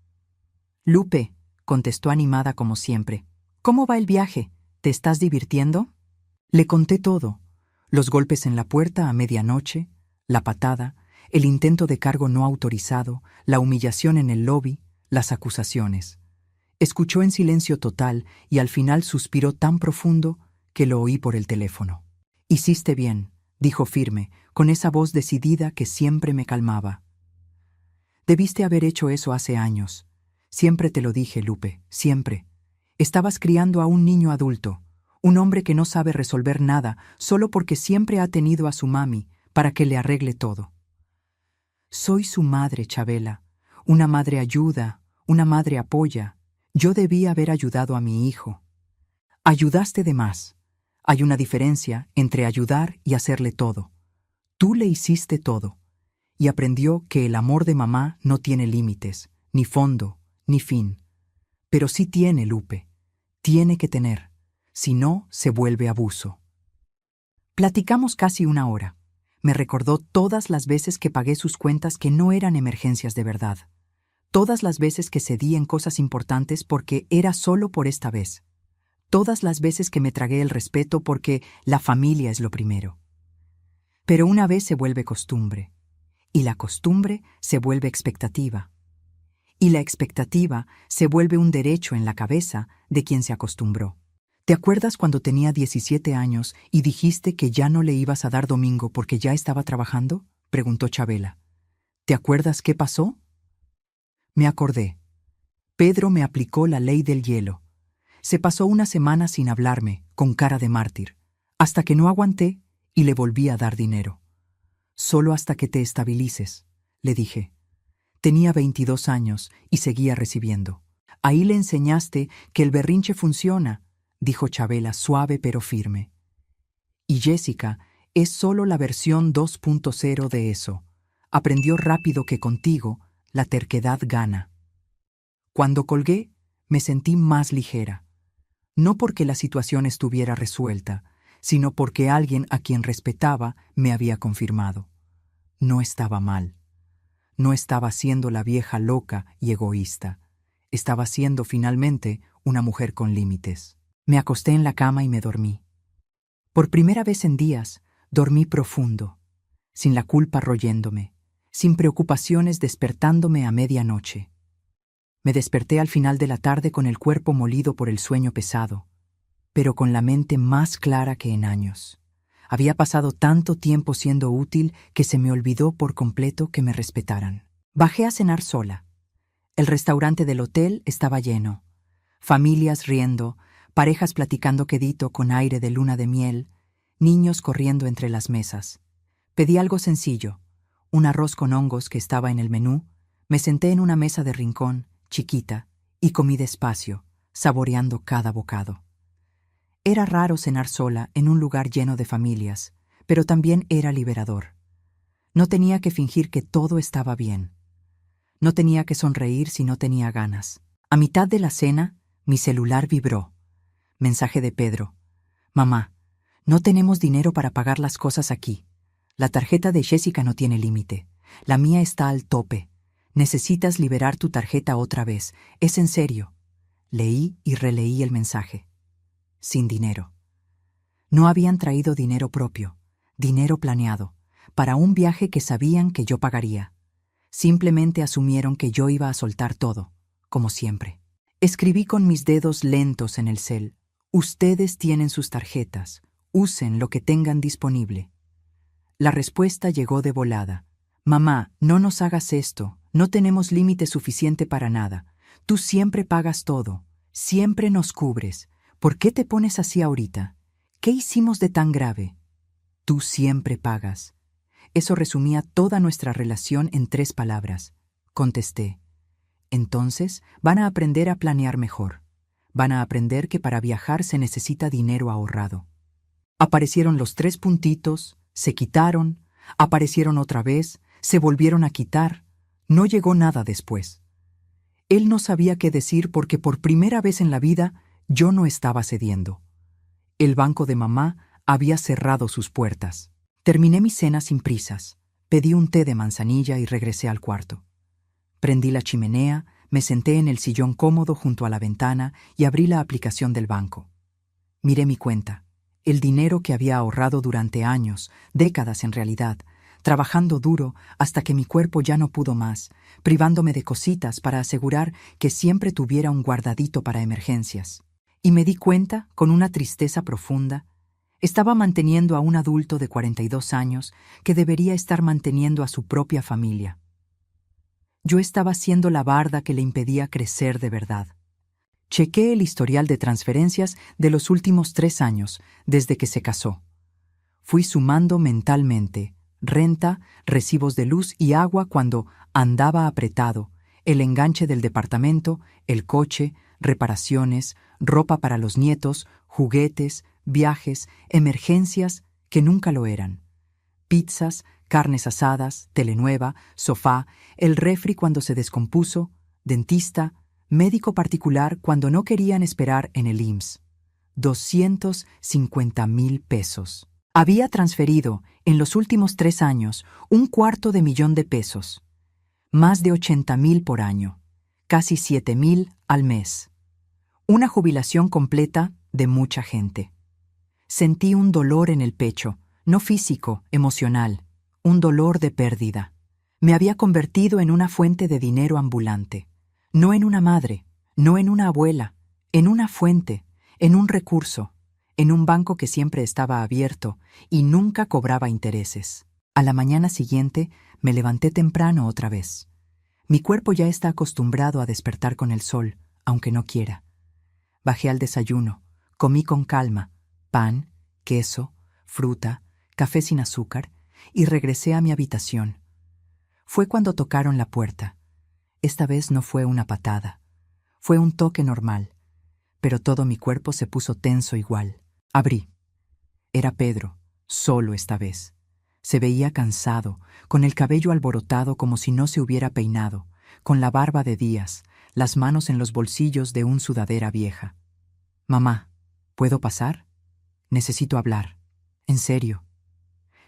Lupe, contestó animada como siempre. ¿Cómo va el viaje? ¿Te estás divirtiendo? Le conté todo. Los golpes en la puerta a medianoche, la patada, el intento de cargo no autorizado, la humillación en el lobby, las acusaciones. Escuchó en silencio total y al final suspiró tan profundo que lo oí por el teléfono. Hiciste bien, dijo firme, con esa voz decidida que siempre me calmaba. Debiste haber hecho eso hace años. Siempre te lo dije, Lupe, siempre. Estabas criando a un niño adulto, un hombre que no sabe resolver nada solo porque siempre ha tenido a su mami para que le arregle todo. Soy su madre, Chabela. Una madre ayuda, una madre apoya. Yo debí haber ayudado a mi hijo. Ayudaste de más. Hay una diferencia entre ayudar y hacerle todo. Tú le hiciste todo. Y aprendió que el amor de mamá no tiene límites, ni fondo, ni fin. Pero sí tiene, Lupe. Tiene que tener. Si no, se vuelve abuso. Platicamos casi 1 hora. Me recordó todas las veces que pagué sus cuentas que no eran emergencias de verdad. Todas las veces que cedí en cosas importantes porque era solo por esta vez. Todas las veces que me tragué el respeto porque la familia es lo primero. Pero una vez se vuelve costumbre. Y la costumbre se vuelve expectativa. Y la expectativa se vuelve un derecho en la cabeza de quien se acostumbró. ¿Te acuerdas cuando tenía 17 años y dijiste que ya no le ibas a dar domingo porque ya estaba trabajando? Preguntó Chabela. ¿Te acuerdas qué pasó? Me acordé. Pedro me aplicó la ley del hielo. Se pasó 1 semana sin hablarme, con cara de mártir, hasta que no aguanté y le volví a dar dinero. Solo hasta que te estabilices, le dije. Tenía 22 años y seguía recibiendo. Ahí le enseñaste que el berrinche funciona, dijo Chabela suave pero firme. Y Jessica es solo la versión 2.0 de eso. Aprendió rápido que contigo la terquedad gana. Cuando colgué, me sentí más ligera. No porque la situación estuviera resuelta, sino porque alguien a quien respetaba me había confirmado. No estaba mal. No estaba siendo la vieja loca y egoísta. Estaba siendo finalmente una mujer con límites. Me acosté en la cama y me dormí. Por primera vez en días, dormí profundo, sin la culpa royéndome, sin preocupaciones despertándome a medianoche. Me desperté al final de la tarde con el cuerpo molido por el sueño pesado, pero con la mente más clara que en años. Había pasado tanto tiempo siendo útil que se me olvidó por completo que me respetaran. Bajé a cenar sola. El restaurante del hotel estaba lleno. Familias riendo, parejas platicando quedito con aire de luna de miel, niños corriendo entre las mesas. Pedí algo sencillo, un arroz con hongos que estaba en el menú, me senté en una mesa de rincón, chiquita, y comí despacio, saboreando cada bocado. Era raro cenar sola en un lugar lleno de familias, pero también era liberador. No tenía que fingir que todo estaba bien. No tenía que sonreír si no tenía ganas. A mitad de la cena, mi celular vibró. Mensaje de Pedro. Mamá, no tenemos dinero para pagar las cosas aquí. La tarjeta de Jessica no tiene límite. La mía está al tope. Necesitas liberar tu tarjeta otra vez. Es en serio. Leí y releí el mensaje. Sin dinero. No habían traído dinero propio, dinero planeado, para un viaje que sabían que yo pagaría. Simplemente asumieron que yo iba a soltar todo, como siempre. Escribí con mis dedos lentos en el cel. Ustedes tienen sus tarjetas. Usen lo que tengan disponible. La respuesta llegó de volada. Mamá, no nos hagas esto. No tenemos límite suficiente para nada. Tú siempre pagas todo. Siempre nos cubres. ¿Por qué te pones así ahorita? ¿Qué hicimos de tan grave? Tú siempre pagas. Eso resumía toda nuestra relación en 3 palabras. Contesté. Entonces, van a aprender a planear mejor. Van a aprender que para viajar se necesita dinero ahorrado. Aparecieron los 3 puntitos, se quitaron, aparecieron otra vez, se volvieron a quitar. No llegó nada después. Él no sabía qué decir porque por primera vez en la vida yo no estaba cediendo. El banco de mamá había cerrado sus puertas. Terminé mi cena sin prisas. Pedí un té de manzanilla y regresé al cuarto. Prendí la chimenea, me senté en el sillón cómodo junto a la ventana y abrí la aplicación del banco. Miré mi cuenta, el dinero que había ahorrado durante años, décadas en realidad, trabajando duro hasta que mi cuerpo ya no pudo más, privándome de cositas para asegurar que siempre tuviera un guardadito para emergencias. Y me di cuenta, con una tristeza profunda, estaba manteniendo a un adulto de 42 años que debería estar manteniendo a su propia familia. Yo estaba siendo la barda que le impedía crecer de verdad. Chequé el historial de transferencias de los últimos 3 años, desde que se casó. Fui sumando mentalmente renta, recibos de luz y agua cuando andaba apretado, el enganche del departamento, el coche, reparaciones, ropa para los nietos, juguetes, viajes, emergencias que nunca lo eran. Pizzas, carnes asadas, telenueva, sofá, el refri cuando se descompuso, dentista, médico particular cuando no querían esperar en el IMSS. 250,000 pesos. Había transferido, en los últimos 3 años, $250,000. Más de 80,000 por año. Casi 7,000 al mes. Una jubilación completa de mucha gente. Sentí un dolor en el pecho, no físico, emocional, un dolor de pérdida. Me había convertido en una fuente de dinero ambulante. No en una madre, no en una abuela, en una fuente, en un recurso, en un banco que siempre estaba abierto y nunca cobraba intereses. A la mañana siguiente me levanté temprano otra vez. Mi cuerpo ya está acostumbrado a despertar con el sol, aunque no quiera. Bajé al desayuno, comí con calma, pan, queso, fruta, café sin azúcar, y regresé a mi habitación. Fue cuando tocaron la puerta. Esta vez no fue una patada. Fue un toque normal, pero todo mi cuerpo se puso tenso igual. Abrí. Era Pedro, solo esta vez. Se veía cansado, con el cabello alborotado como si no se hubiera peinado, con la barba de días, las manos en los bolsillos de una sudadera vieja. «Mamá, ¿puedo pasar? Necesito hablar. En serio».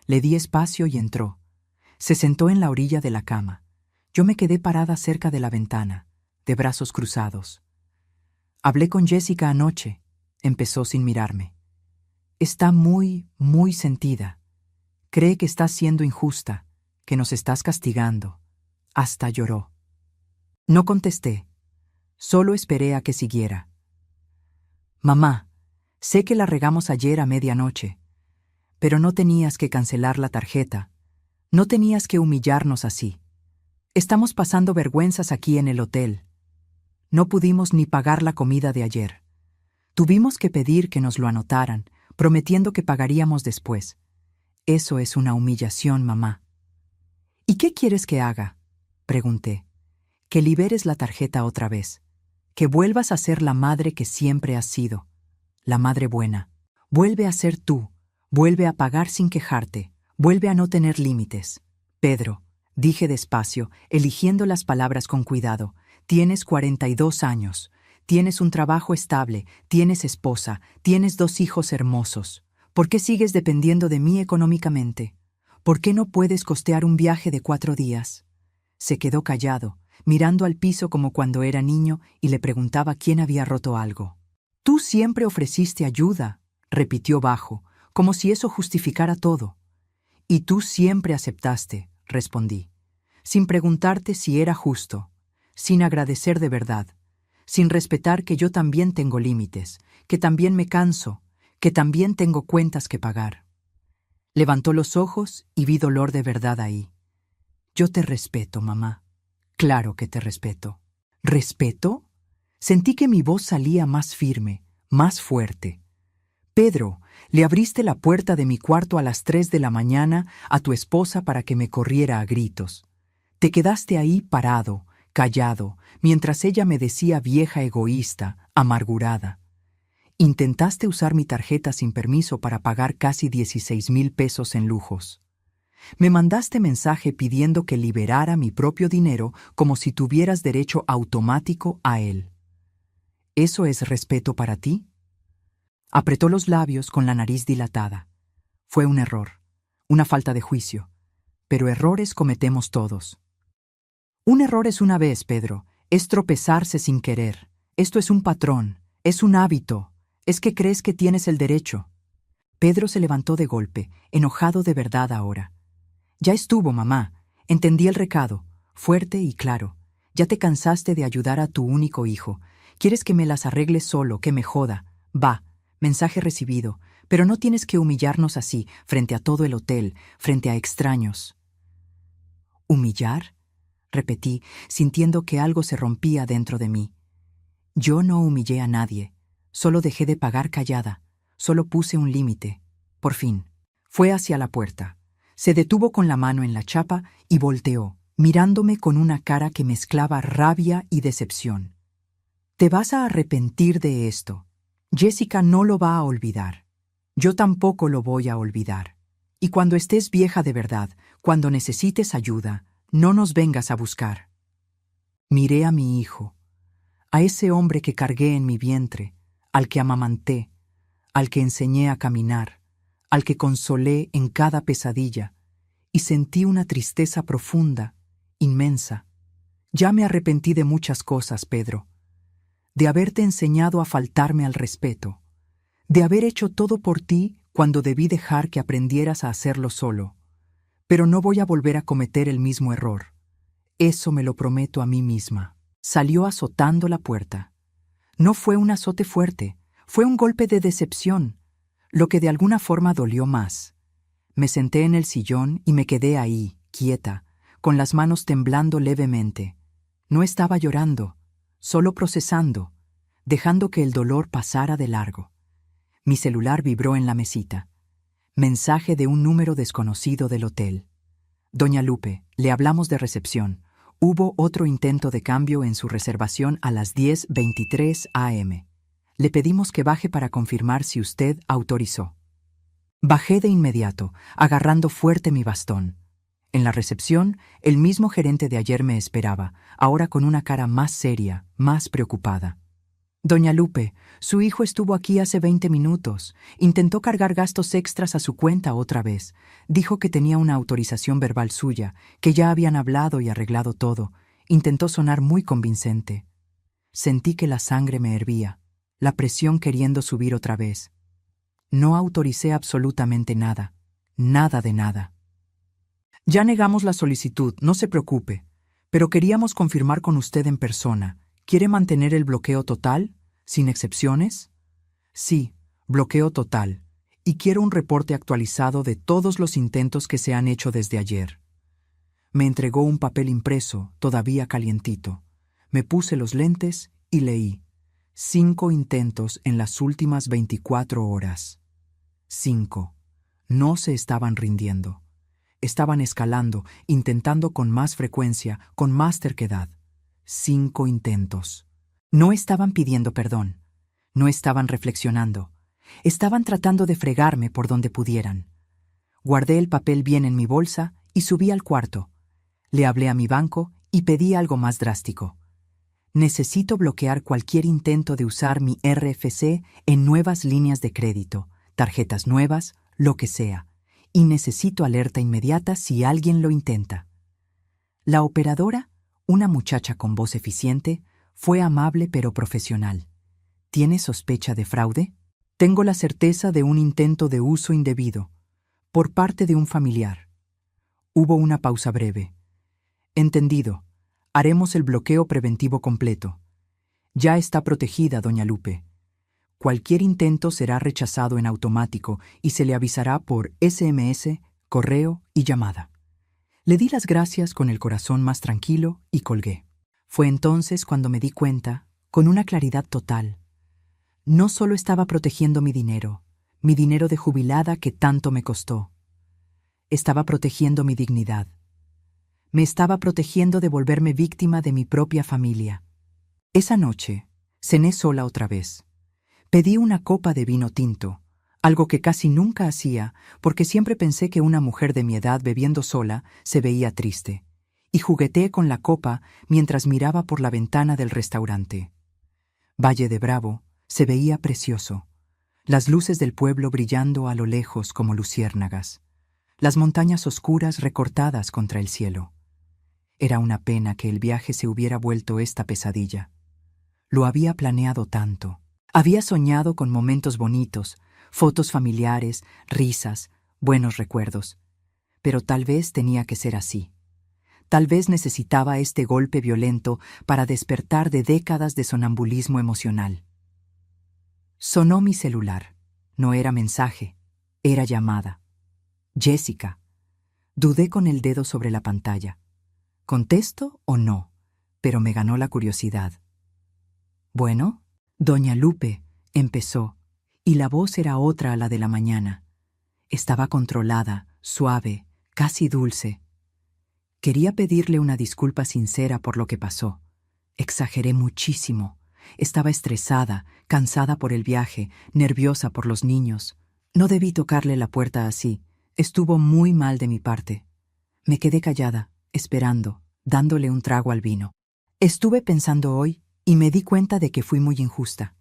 Le di espacio y entró. Se sentó en la orilla de la cama. Yo me quedé parada cerca de la ventana, de brazos cruzados. «Hablé con Jessica anoche», empezó sin mirarme. «Está muy sentida. Cree que estás siendo injusta, que nos estás castigando». Hasta lloró. No contesté. Solo esperé a que siguiera. «Mamá, sé que la regamos ayer a medianoche, pero no tenías que cancelar la tarjeta. No tenías que humillarnos así. Estamos pasando vergüenzas aquí en el hotel. No pudimos ni pagar la comida de ayer. Tuvimos que pedir que nos lo anotaran, prometiendo que pagaríamos después. Eso es una humillación, mamá». «¿Y qué quieres que haga?», pregunté. «Que liberes la tarjeta otra vez. Que vuelvas a ser la madre que siempre has sido. La madre buena. Vuelve a ser tú. Vuelve a pagar sin quejarte. Vuelve a no tener límites». «Pedro», dije despacio, eligiendo las palabras con cuidado, «tienes 42 años. Tienes un trabajo estable, tienes esposa, tienes 2 hijos hermosos. ¿Por qué sigues dependiendo de mí económicamente? ¿Por qué no puedes costear un viaje de 4 días?» Se quedó callado, mirando al piso como cuando era niño y le preguntaba quién había roto algo. «Tú siempre ofreciste ayuda», repitió bajo, como si eso justificara todo. «Y tú siempre aceptaste», respondí, sin preguntarte si era justo, sin agradecer de verdad, sin respetar que yo también tengo límites, que también me canso, que también tengo cuentas que pagar». Levantó los ojos y vi dolor de verdad ahí. «Yo te respeto, mamá. Claro que te respeto». «¿Respeto?». Sentí que mi voz salía más firme, más fuerte. «Pedro, le abriste la puerta de mi cuarto a las 3 de la mañana a tu esposa para que me corriera a gritos. Te quedaste ahí parado, callado, mientras ella me decía vieja egoísta, amargurada. Intentaste usar mi tarjeta sin permiso para pagar casi 16,000 pesos en lujos. Me mandaste mensaje pidiendo que liberara mi propio dinero como si tuvieras derecho automático a él. ¿Eso es respeto para ti?». Apretó los labios con la nariz dilatada. Fue un error, una falta de juicio, pero errores cometemos todos. Un error es una vez, Pedro, es tropezarse sin querer. Esto es un patrón, es un hábito, es que crees que tienes el derecho. Pedro se levantó de golpe, enojado de verdad ahora. «Ya estuvo, mamá. Entendí el recado, fuerte y claro. Ya te cansaste de ayudar a tu único hijo. Quieres que me las arregle solo, que me joda. Va, mensaje recibido, pero no tienes que humillarnos así, frente a todo el hotel, frente a extraños». «¿Humillar?», repetí, sintiendo que algo se rompía dentro de mí. Yo no humillé a nadie, solo dejé de pagar callada, solo puse un límite. Por fin, fue hacia la puerta. Se detuvo con la mano en la chapa y volteó, mirándome con una cara que mezclaba rabia y decepción. «Te vas a arrepentir de esto. Jessica no lo va a olvidar. Yo tampoco lo voy a olvidar. Y cuando estés vieja de verdad, cuando necesites ayuda, no nos vengas a buscar». Miré a mi hijo, a ese hombre que cargué en mi vientre, al que amamanté, al que enseñé a caminar, al que consolé en cada pesadilla, y sentí una tristeza profunda, inmensa. Ya me arrepentí de muchas cosas, Pedro. De haberte enseñado a faltarme al respeto, de haber hecho todo por ti cuando debí dejar que aprendieras a hacerlo solo. Pero no voy a volver a cometer el mismo error. Eso me lo prometo a mí misma. Salió azotando la puerta. No fue un azote fuerte, fue un golpe de decepción, lo que de alguna forma dolió más. Me senté en el sillón y me quedé ahí, quieta, con las manos temblando levemente. No estaba llorando, solo procesando, dejando que el dolor pasara de largo. Mi celular vibró en la mesita. Mensaje de un número desconocido del hotel. Doña Lupe, le hablamos de recepción. Hubo otro intento de cambio en su reservación a las 10:23 am. Le pedimos que baje para confirmar si usted autorizó. Bajé de inmediato, agarrando fuerte mi bastón. En la recepción, el mismo gerente de ayer me esperaba, ahora con una cara más seria, más preocupada. Doña Lupe, su hijo estuvo aquí hace 20 minutos. Intentó cargar gastos extras a su cuenta otra vez. Dijo que tenía una autorización verbal suya, que ya habían hablado y arreglado todo. Intentó sonar muy convincente. Sentí que la sangre me hervía, la presión queriendo subir otra vez. No autoricé absolutamente nada, nada de nada. Ya negamos la solicitud, no se preocupe, pero queríamos confirmar con usted en persona. ¿Quiere mantener el bloqueo total, sin excepciones? Sí, bloqueo total, y quiero un reporte actualizado de todos los intentos que se han hecho desde ayer. Me entregó un papel impreso, todavía calientito. Me puse los lentes y leí. 5 intentos en las últimas 24 horas. 5. No se estaban rindiendo. Estaban escalando, intentando con más frecuencia, con más terquedad. 5 intentos. No estaban pidiendo perdón. No estaban reflexionando. Estaban tratando de fregarme por donde pudieran. Guardé el papel bien en mi bolsa y subí al cuarto. Le hablé a mi banco y pedí algo más drástico. Necesito bloquear cualquier intento de usar mi RFC en nuevas líneas de crédito, tarjetas nuevas, lo que sea. Y necesito alerta inmediata si alguien lo intenta. La operadora, una muchacha con voz eficiente, fue amable pero profesional. ¿Tiene sospecha de fraude? Tengo la certeza de un intento de uso indebido, por parte de un familiar. Hubo una pausa breve. Entendido. Haremos el bloqueo preventivo completo. Ya está protegida, doña Lupe. Cualquier intento será rechazado en automático y se le avisará por SMS, correo y llamada. Le di las gracias con el corazón más tranquilo y colgué. Fue entonces cuando me di cuenta, con una claridad total. No solo estaba protegiendo mi dinero de jubilada que tanto me costó. Estaba protegiendo mi dignidad. Me estaba protegiendo de volverme víctima de mi propia familia. Esa noche, cené sola otra vez. Pedí una copa de vino tinto, algo que casi nunca hacía porque siempre pensé que una mujer de mi edad bebiendo sola se veía triste, y jugueteé con la copa mientras miraba por la ventana del restaurante. Valle de Bravo se veía precioso, las luces del pueblo brillando a lo lejos como luciérnagas, las montañas oscuras recortadas contra el cielo. Era una pena que el viaje se hubiera vuelto esta pesadilla. Lo había planeado tanto. Había soñado con momentos bonitos, fotos familiares, risas, buenos recuerdos. Pero tal vez tenía que ser así. Tal vez necesitaba este golpe violento para despertar de décadas de sonambulismo emocional. Sonó mi celular. No era mensaje, era llamada. Jessica. Dudé con el dedo sobre la pantalla. ¿Contesto o no? Pero me ganó la curiosidad. Bueno, doña Lupe, empezó, y la voz era otra a la de la mañana. Estaba controlada, suave, casi dulce. Quería pedirle una disculpa sincera por lo que pasó. Exageré muchísimo. Estaba estresada, cansada por el viaje, nerviosa por los niños. No debí tocarle la puerta así. Estuvo muy mal de mi parte. Me quedé callada, esperando, dándole un trago al vino. Estuve pensando hoy y me di cuenta de que fui muy injusta.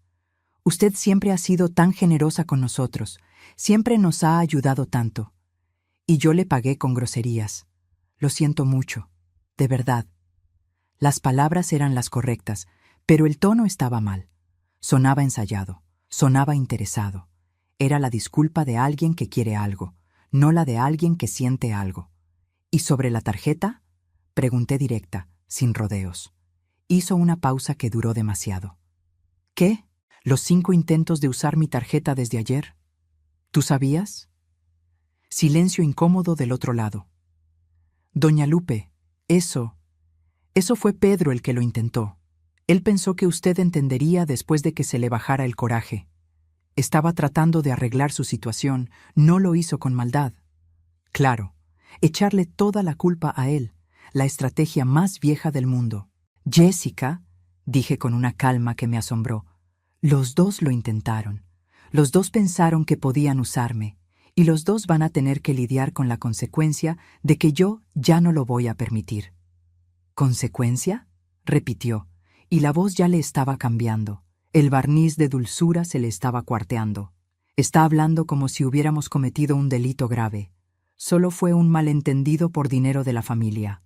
Usted siempre ha sido tan generosa con nosotros, siempre nos ha ayudado tanto. Y yo le pagué con groserías. Lo siento mucho, de verdad. Las palabras eran las correctas, pero el tono estaba mal. Sonaba ensayado, sonaba interesado. Era la disculpa de alguien que quiere algo, no la de alguien que siente algo. ¿Y sobre la tarjeta? Pregunté directa, sin rodeos. Hizo una pausa que duró demasiado. ¿Qué? ¿Los 5 intentos de usar mi tarjeta desde ayer? ¿Tú sabías? Silencio incómodo del otro lado. Doña Lupe, eso fue Pedro el que lo intentó. Él pensó que usted entendería después de que se le bajara el coraje. Estaba tratando de arreglar su situación, no lo hizo con maldad. Claro, echarle toda la culpa a él, la estrategia más vieja del mundo. Jessica, dije con una calma que me asombró, los dos lo intentaron. Los dos pensaron que podían usarme, y los dos van a tener que lidiar con la consecuencia de que yo ya no lo voy a permitir. ¿Consecuencia?, repitió, y la voz ya le estaba cambiando. El barniz de dulzura se le estaba cuarteando. Está hablando como si hubiéramos cometido un delito grave. Solo fue un malentendido por dinero de la familia.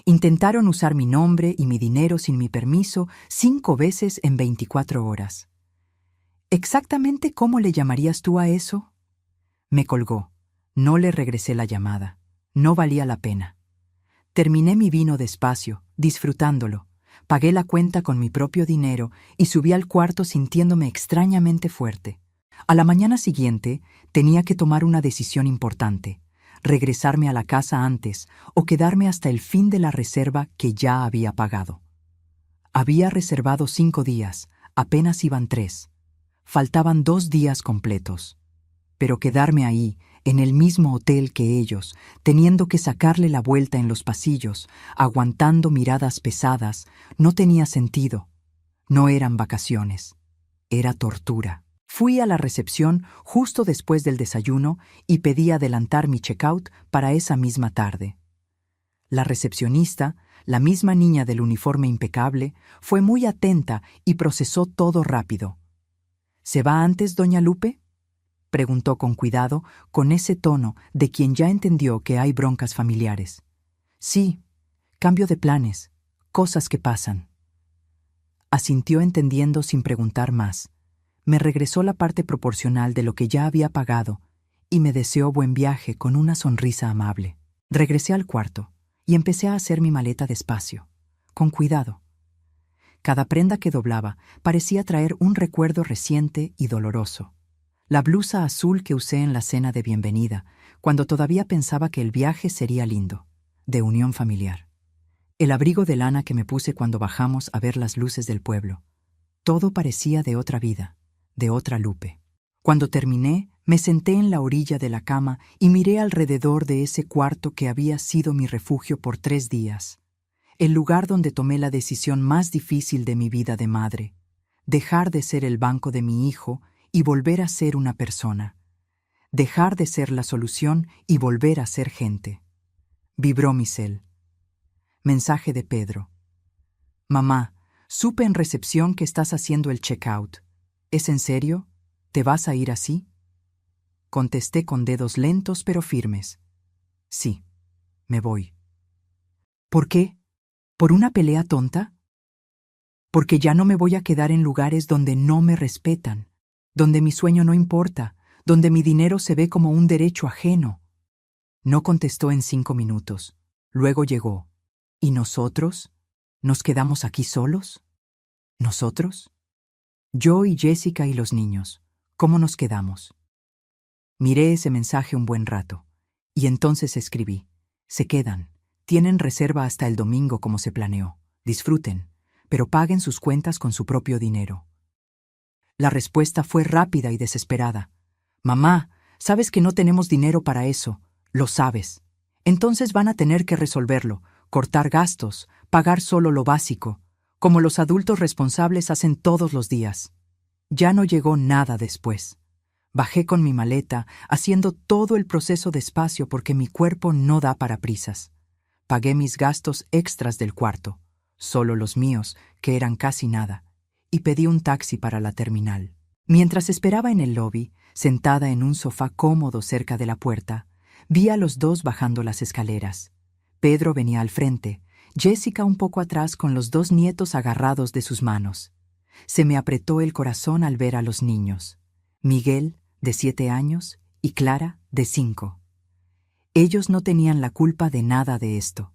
Intentaron usar mi nombre y mi dinero sin mi permiso 5 veces en 24 horas. ¿Exactamente cómo le llamarías tú a eso? Me colgó. No le regresé la llamada. No valía la pena. Terminé mi vino despacio, disfrutándolo. Pagué la cuenta con mi propio dinero y subí al cuarto sintiéndome extrañamente fuerte. A la mañana siguiente tenía que tomar una decisión importante: regresarme a la casa antes o quedarme hasta el fin de la reserva que ya había pagado. Había reservado 5 días, apenas iban 3. Faltaban 2 días completos. Pero quedarme ahí, en el mismo hotel que ellos, teniendo que sacarle la vuelta en los pasillos, aguantando miradas pesadas, no tenía sentido. No eran vacaciones. Era tortura. Fui a la recepción justo después del desayuno y pedí adelantar mi checkout para esa misma tarde. La recepcionista, la misma niña del uniforme impecable, fue muy atenta y procesó todo rápido. ¿Se va antes, doña Lupe?, preguntó con cuidado, con ese tono de quien ya entendió que hay broncas familiares. Sí, cambio de planes, cosas que pasan. Asintió entendiendo sin preguntar más. Me regresó la parte proporcional de lo que ya había pagado y me deseó buen viaje con una sonrisa amable. Regresé al cuarto y empecé a hacer mi maleta despacio, con cuidado. Cada prenda que doblaba parecía traer un recuerdo reciente y doloroso. La blusa azul que usé en la cena de bienvenida, cuando todavía pensaba que el viaje sería lindo, de unión familiar. El abrigo de lana que me puse cuando bajamos a ver las luces del pueblo. Todo parecía de otra vida, de otra Lupe. Cuando terminé, me senté en la orilla de la cama y miré alrededor de ese cuarto que había sido mi refugio por 3 días. El lugar donde tomé la decisión más difícil de mi vida de madre: dejar de ser el banco de mi hijo y volver a ser una persona. Dejar de ser la solución y volver a ser gente. Vibró mi cel. Mensaje de Pedro. Mamá, supe en recepción que estás haciendo el checkout. ¿Es en serio? ¿Te vas a ir así? Contesté con dedos lentos pero firmes. Sí, me voy. ¿Por qué? ¿Por una pelea tonta? Porque ya no me voy a quedar en lugares donde no me respetan, donde mi sueño no importa, donde mi dinero se ve como un derecho ajeno. No contestó en 5 minutos. Luego llegó. ¿Y nosotros? ¿Nos quedamos aquí solos? ¿Nosotros? Yo y Jessica y los niños. ¿Cómo nos quedamos? Miré ese mensaje un buen rato, y entonces escribí: se quedan. Tienen reserva hasta el domingo como se planeó. Disfruten, pero paguen sus cuentas con su propio dinero. La respuesta fue rápida y desesperada. Mamá, sabes que no tenemos dinero para eso. Lo sabes. Entonces van a tener que resolverlo, cortar gastos, pagar solo lo básico, como los adultos responsables hacen todos los días. Ya no llegó nada después. Bajé con mi maleta, haciendo todo el proceso despacio porque mi cuerpo no da para prisas. Pagué mis gastos extras del cuarto, solo los míos, que eran casi nada, y pedí un taxi para la terminal. Mientras esperaba en el lobby, sentada en un sofá cómodo cerca de la puerta, vi a los dos bajando las escaleras. Pedro venía al frente, Jessica un poco atrás con los 2 nietos agarrados de sus manos. Se me apretó el corazón al ver a los niños. Miguel, de 7 años, y Clara, de 5. Ellos no tenían la culpa de nada de esto.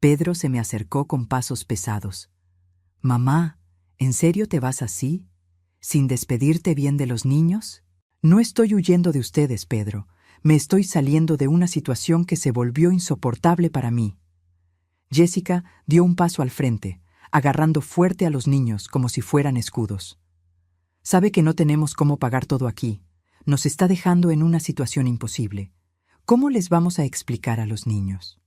Pedro se me acercó con pasos pesados. Mamá, ¿en serio te vas así? ¿Sin despedirte bien de los niños? No estoy huyendo de ustedes, Pedro. Me estoy saliendo de una situación que se volvió insoportable para mí. Jessica dio un paso al frente, agarrando fuerte a los niños como si fueran escudos. Sabe que no tenemos cómo pagar todo aquí. Nos está dejando en una situación imposible. ¿Cómo les vamos a explicar a los niños?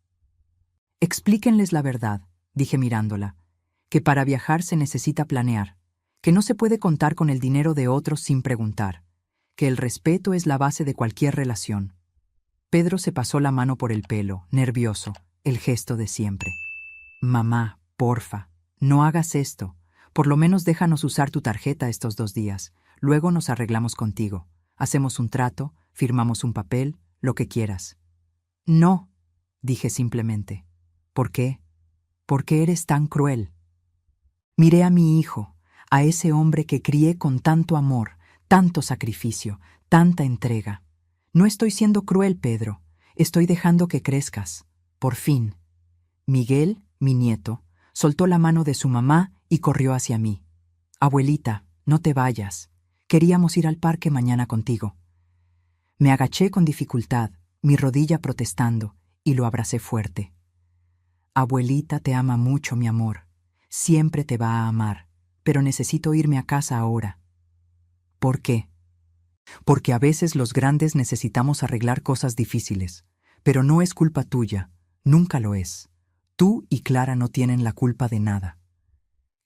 Explíquenles la verdad, dije mirándola, que para viajar se necesita planear, que no se puede contar con el dinero de otros sin preguntar, que el respeto es la base de cualquier relación. Pedro se pasó la mano por el pelo, nervioso, el gesto de siempre. Mamá, porfa, no hagas esto. Por lo menos déjanos usar tu tarjeta estos 2 días. Luego nos arreglamos contigo. Hacemos un trato, firmamos un papel, lo que quieras. No, dije simplemente. ¿Por qué? ¿Por qué eres tan cruel? Miré a mi hijo, a ese hombre que crié con tanto amor, tanto sacrificio, tanta entrega. No estoy siendo cruel, Pedro. Estoy dejando que crezcas. Por fin. Miguel, mi nieto, soltó la mano de su mamá y corrió hacia mí. Abuelita, no te vayas. Queríamos ir al parque mañana contigo. Me agaché con dificultad, mi rodilla protestando, y lo abracé fuerte. Abuelita te ama mucho, mi amor. Siempre te va a amar, pero necesito irme a casa ahora. ¿Por qué? Porque a veces los grandes necesitamos arreglar cosas difíciles, pero no es culpa tuya, nunca lo es. Tú y Clara no tienen la culpa de nada.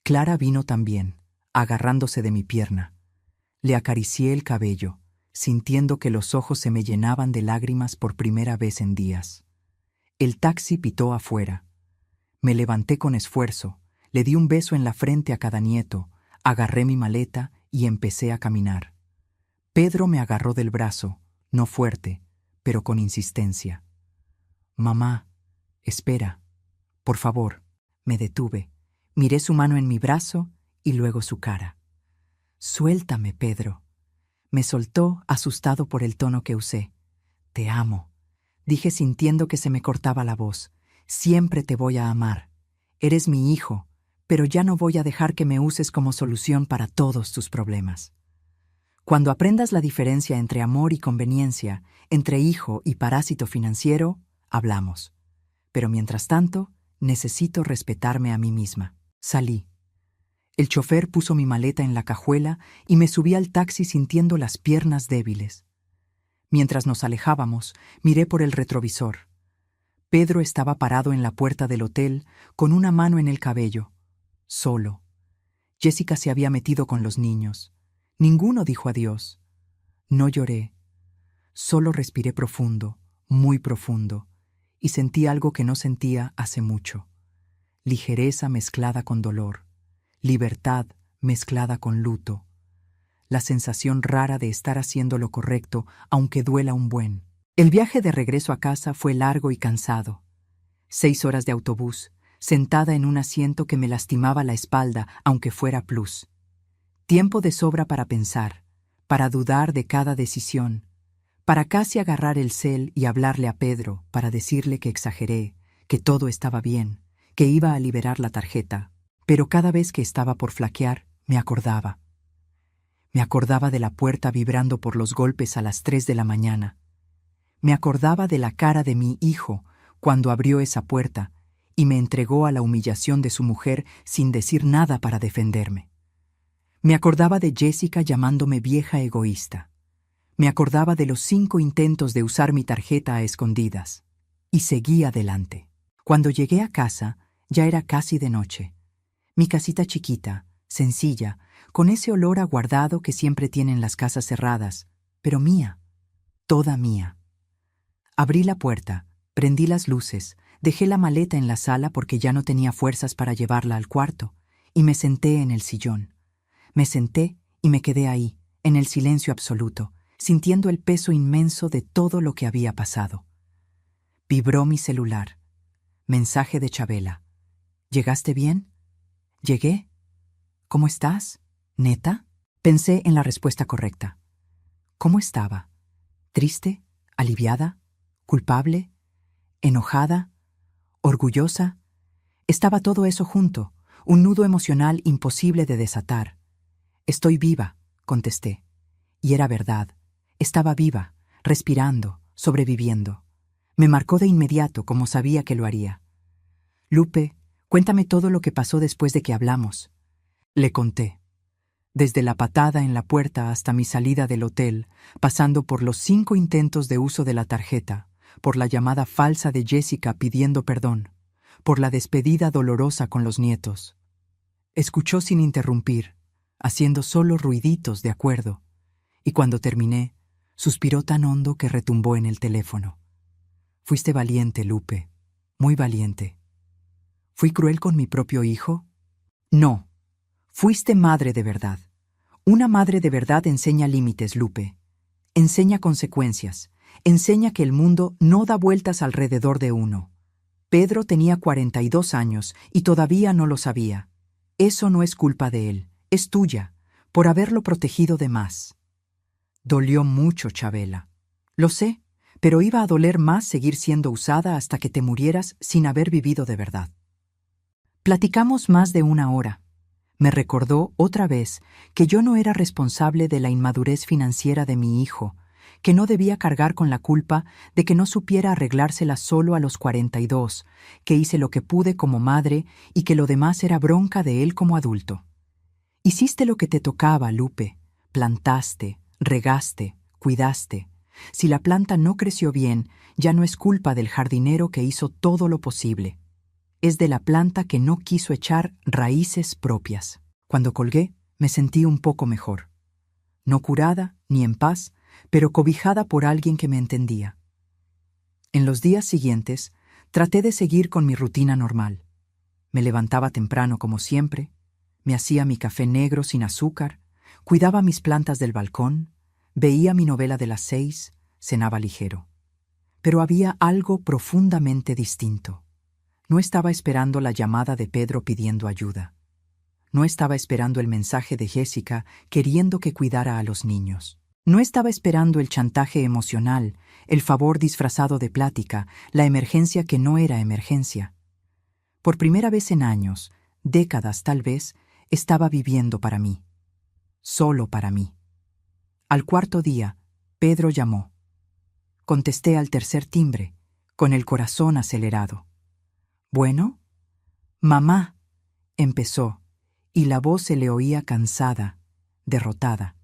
Clara vino también, agarrándose de mi pierna. Le acaricié el cabello, sintiendo que los ojos se me llenaban de lágrimas por primera vez en días. El taxi pitó afuera. Me levanté con esfuerzo, le di un beso en la frente a cada nieto, agarré mi maleta y empecé a caminar. Pedro me agarró del brazo, no fuerte, pero con insistencia. Mamá, espera, por favor. Me detuve, miré su mano en mi brazo y luego su cara. Suéltame, Pedro. Me soltó, asustado por el tono que usé. Te amo, dije sintiendo que se me cortaba la voz. Siempre te voy a amar. Eres mi hijo, pero ya no voy a dejar que me uses como solución para todos tus problemas. Cuando aprendas la diferencia entre amor y conveniencia, entre hijo y parásito financiero, hablamos. Pero mientras tanto, necesito respetarme a mí misma. Salí. El chofer puso mi maleta en la cajuela y me subí al taxi sintiendo las piernas débiles. Mientras nos alejábamos, miré por el retrovisor. Pedro estaba parado en la puerta del hotel, con una mano en el cabello. Solo. Jessica se había metido con los niños. Ninguno dijo adiós. No lloré. Solo respiré profundo, muy profundo, y sentí algo que no sentía hace mucho. Ligereza mezclada con dolor. Libertad mezclada con luto. La sensación rara de estar haciendo lo correcto, aunque duela un buen. El viaje de regreso a casa fue largo y cansado. 6 horas de autobús, sentada en un asiento que me lastimaba la espalda, aunque fuera plus. Tiempo de sobra para pensar, para dudar de cada decisión, para casi agarrar el cel y hablarle a Pedro, para decirle que exageré, que todo estaba bien, que iba a liberar la tarjeta. Pero cada vez que estaba por flaquear, me acordaba. Me acordaba de la puerta vibrando por los golpes a las 3 de la mañana. Me acordaba de la cara de mi hijo cuando abrió esa puerta y me entregó a la humillación de su mujer sin decir nada para defenderme. Me acordaba de Jessica llamándome vieja egoísta. Me acordaba de los 5 intentos de usar mi tarjeta a escondidas. Y seguí adelante. Cuando llegué a casa, ya era casi de noche. Mi casita chiquita, sencilla, con ese olor a guardado que siempre tienen las casas cerradas, pero mía, toda mía. Abrí la puerta, prendí las luces, dejé la maleta en la sala porque ya no tenía fuerzas para llevarla al cuarto, y me senté en el sillón. Me senté y me quedé ahí, en el silencio absoluto, sintiendo el peso inmenso de todo lo que había pasado. Vibró mi celular. Mensaje de Chabela. ¿Llegaste bien? ¿Llegué? ¿Cómo estás? ¿Neta? Pensé en la respuesta correcta. ¿Cómo estaba? ¿Triste? ¿Aliviada? ¿Culpable? ¿Enojada? ¿Orgullosa? Estaba todo eso junto, un nudo emocional imposible de desatar. Estoy viva, contesté. Y era verdad. Estaba viva, respirando, sobreviviendo. Me marcó de inmediato, como sabía que lo haría. Lupe, cuéntame todo lo que pasó después de que hablamos. Le conté. Desde la patada en la puerta hasta mi salida del hotel, pasando por los 5 intentos de uso de la tarjeta, por la llamada falsa de Jessica pidiendo perdón, por la despedida dolorosa con los nietos. Escuchó sin interrumpir, haciendo solo ruiditos de acuerdo, y cuando terminé, suspiró tan hondo que retumbó en el teléfono. Fuiste valiente, Lupe, muy valiente. ¿Fui cruel con mi propio hijo? No. Fuiste madre de verdad. Una madre de verdad enseña límites, Lupe. Enseña consecuencias. Enseña que el mundo no da vueltas alrededor de uno. Pedro tenía 42 años y todavía no lo sabía. Eso no es culpa de él, es tuya, por haberlo protegido de más. Dolió mucho, Chabela. Lo sé, pero iba a doler más seguir siendo usada hasta que te murieras sin haber vivido de verdad. Platicamos más de 1 hora. Me recordó otra vez que yo no era responsable de la inmadurez financiera de mi hijo, que no debía cargar con la culpa de que no supiera arreglársela solo a los 42, que hice lo que pude como madre y que lo demás era bronca de él como adulto. Hiciste lo que te tocaba, Lupe. Plantaste, regaste, cuidaste. Si la planta no creció bien, ya no es culpa del jardinero que hizo todo lo posible. Es de la planta que no quiso echar raíces propias. Cuando colgué, me sentí un poco mejor. No curada ni en paz, pero cobijada por alguien que me entendía. En los días siguientes, traté de seguir con mi rutina normal. Me levantaba temprano como siempre, me hacía mi café negro sin azúcar, cuidaba mis plantas del balcón, veía mi novela de las 6, cenaba ligero. Pero había algo profundamente distinto. No estaba esperando la llamada de Pedro pidiendo ayuda. No estaba esperando el mensaje de Jessica queriendo que cuidara a los niños. No estaba esperando el chantaje emocional, el favor disfrazado de plática, la emergencia que no era emergencia. Por primera vez en años, décadas tal vez, estaba viviendo para mí. Solo para mí. Al 4.º día, Pedro llamó. Contesté al 3er timbre, con el corazón acelerado. ¿Bueno? Mamá, empezó, y la voz se le oía cansada, derrotada.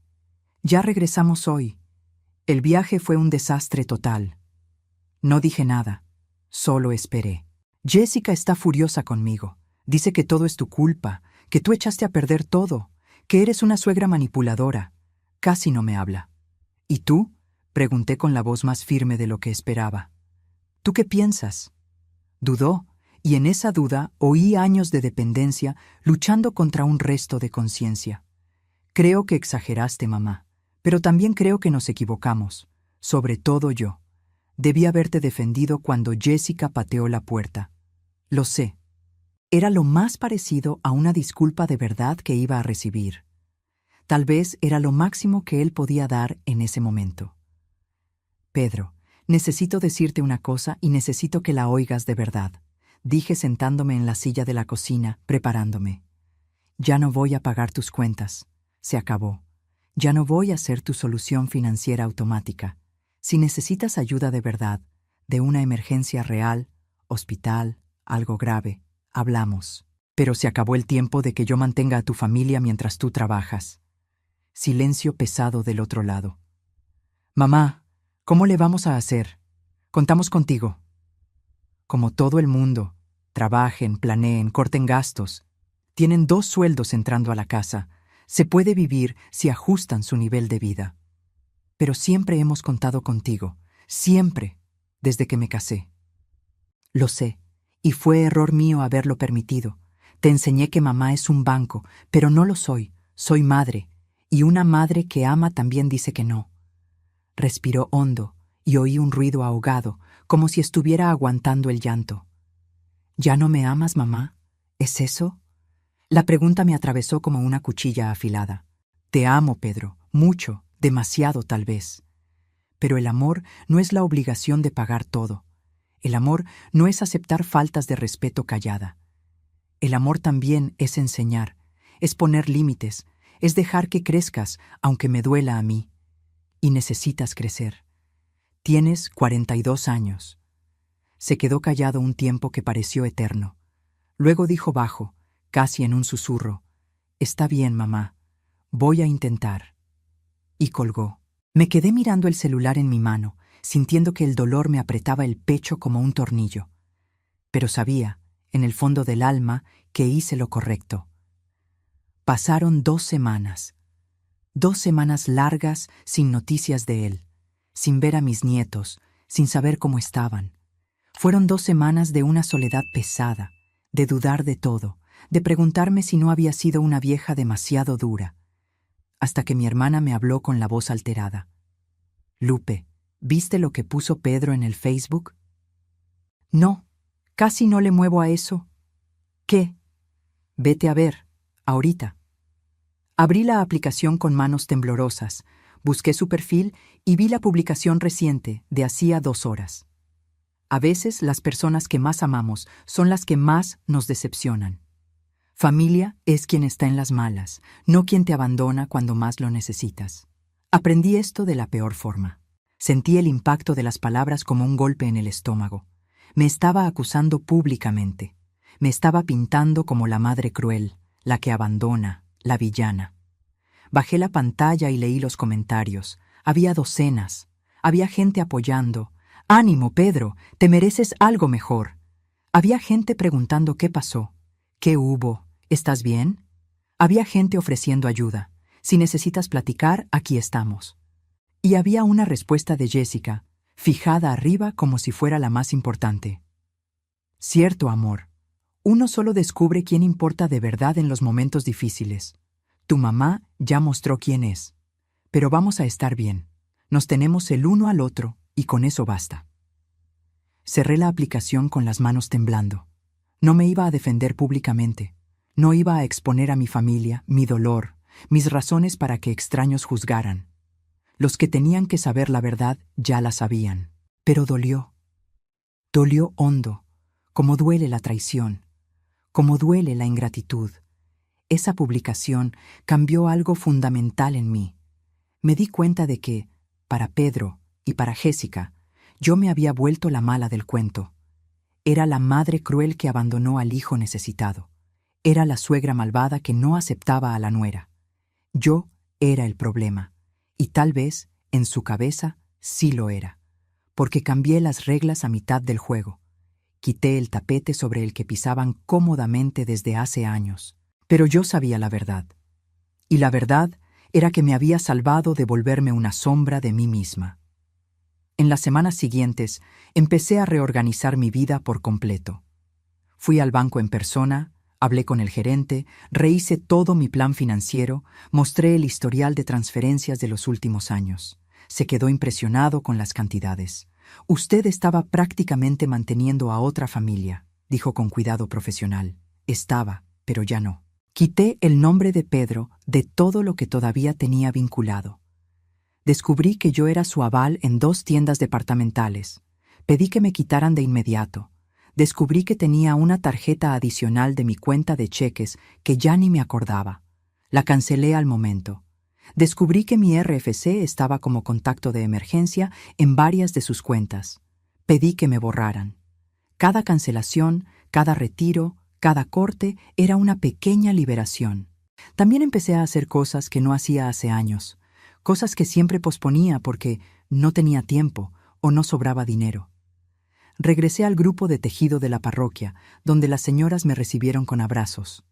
Ya regresamos hoy. El viaje fue un desastre total. No dije nada, solo esperé. Jessica está furiosa conmigo. Dice que todo es tu culpa, que tú echaste a perder todo, que eres una suegra manipuladora. Casi no me habla. ¿Y tú? Pregunté con la voz más firme de lo que esperaba. ¿Tú qué piensas? Dudó, y en esa duda oí años de dependencia luchando contra un resto de conciencia. Creo que exageraste, mamá, pero también creo que nos equivocamos, sobre todo yo. Debí haberte defendido cuando Jessica pateó la puerta. Lo sé. Era lo más parecido a una disculpa de verdad que iba a recibir. Tal vez era lo máximo que él podía dar en ese momento. Pedro, necesito decirte una cosa y necesito que la oigas de verdad, dije sentándome en la silla de la cocina, preparándome. Ya no voy a pagar tus cuentas. Se acabó. Ya no voy a ser tu solución financiera automática. Si necesitas ayuda de verdad, de una emergencia real, hospital, algo grave, hablamos. Pero se acabó el tiempo de que yo mantenga a tu familia mientras tú trabajas. Silencio pesado del otro lado. Mamá, ¿cómo le vamos a hacer? Contamos contigo. Como todo el mundo, trabajen, planeen, corten gastos. Tienen 2 sueldos entrando a la casa. Se puede vivir si ajustan su nivel de vida. Pero siempre hemos contado contigo, siempre, desde que me casé. Lo sé, y fue error mío haberlo permitido. Te enseñé que mamá es un banco, pero no lo soy, soy madre, y una madre que ama también dice que no. Respiró hondo y oí un ruido ahogado, como si estuviera aguantando el llanto. ¿Ya no me amas, mamá? ¿Es eso? La pregunta me atravesó como una cuchilla afilada. Te amo, Pedro, mucho, demasiado tal vez. Pero el amor no es la obligación de pagar todo. El amor no es aceptar faltas de respeto callada. El amor también es enseñar, es poner límites, es dejar que crezcas, aunque me duela a mí. Y necesitas crecer. Tienes 42 años. Se quedó callado un tiempo que pareció eterno. Luego dijo bajo, casi en un susurro, «Está bien, mamá. voy a intentar. Y colgó. Me quedé mirando el celular en mi mano, sintiendo que el dolor me apretaba el pecho como un tornillo. Pero sabía, en el fondo del alma, que hice lo correcto. Pasaron 2 semanas. 2 semanas largas sin noticias de él, sin ver a mis nietos, sin saber cómo estaban. Fueron 2 semanas de una soledad pesada, de dudar de todo, de preguntarme si no había sido una vieja demasiado dura. Hasta que mi hermana me habló con la voz alterada. Lupe, ¿viste lo que puso Pedro en el Facebook? No, casi no le muevo a eso. ¿Qué? Vete a ver, ahorita. Abrí la aplicación con manos temblorosas, busqué su perfil y vi la publicación reciente de hacía 2 horas. A veces las personas que más amamos son las que más nos decepcionan. Familia es quien está en las malas, no quien te abandona cuando más lo necesitas. Aprendí esto de la peor forma. Sentí el impacto de las palabras como un golpe en el estómago. Me estaba acusando públicamente. Me estaba pintando como la madre cruel, la que abandona, la villana. Bajé la pantalla y leí los comentarios. Había docenas. Había gente apoyando. «¡Ánimo, Pedro! ¡Te mereces algo mejor!». Había gente preguntando qué pasó. ¿Qué hubo? ¿Estás bien? Había gente ofreciendo ayuda. Si necesitas platicar, aquí estamos. Y había una respuesta de Jessica, fijada arriba como si fuera la más importante. Cierto, amor. Uno solo descubre quién importa de verdad en los momentos difíciles. Tu mamá ya mostró quién es. Pero vamos a estar bien. Nos tenemos el uno al otro y con eso basta. Cerré la aplicación con las manos temblando. No me iba a defender públicamente. No iba a exponer a mi familia, mi dolor, mis razones para que extraños juzgaran. Los que tenían que saber la verdad ya la sabían. Pero dolió. Dolió hondo, como duele la traición, como duele la ingratitud. Esa publicación cambió algo fundamental en mí. Me di cuenta de que, para Pedro y para Jessica, yo me había vuelto la mala del cuento. Era la madre cruel que abandonó al hijo necesitado. Era la suegra malvada que no aceptaba a la nuera. Yo era el problema, y tal vez, en su cabeza, sí lo era, porque cambié las reglas a mitad del juego. Quité el tapete sobre el que pisaban cómodamente desde hace años. Pero yo sabía la verdad. Y la verdad era que me había salvado de volverme una sombra de mí misma. En las semanas siguientes, empecé a reorganizar mi vida por completo. Fui al banco en persona, hablé con el gerente, rehice todo mi plan financiero, mostré el historial de transferencias de los últimos años. Se quedó impresionado con las cantidades. «Usted estaba prácticamente manteniendo a otra familia», dijo con cuidado profesional. Estaba, pero ya no. Quité el nombre de Pedro de todo lo que todavía tenía vinculado. Descubrí que yo era su aval en 2 tiendas departamentales. Pedí que me quitaran de inmediato. Descubrí que tenía una tarjeta adicional de mi cuenta de cheques que ya ni me acordaba. La cancelé al momento. Descubrí que mi RFC estaba como contacto de emergencia en varias de sus cuentas. Pedí que me borraran. Cada cancelación, cada retiro, cada corte era una pequeña liberación. También empecé a hacer cosas que no hacía hace años, cosas que siempre posponía porque no tenía tiempo o no sobraba dinero. Regresé al grupo de tejido de la parroquia, donde las señoras me recibieron con abrazos.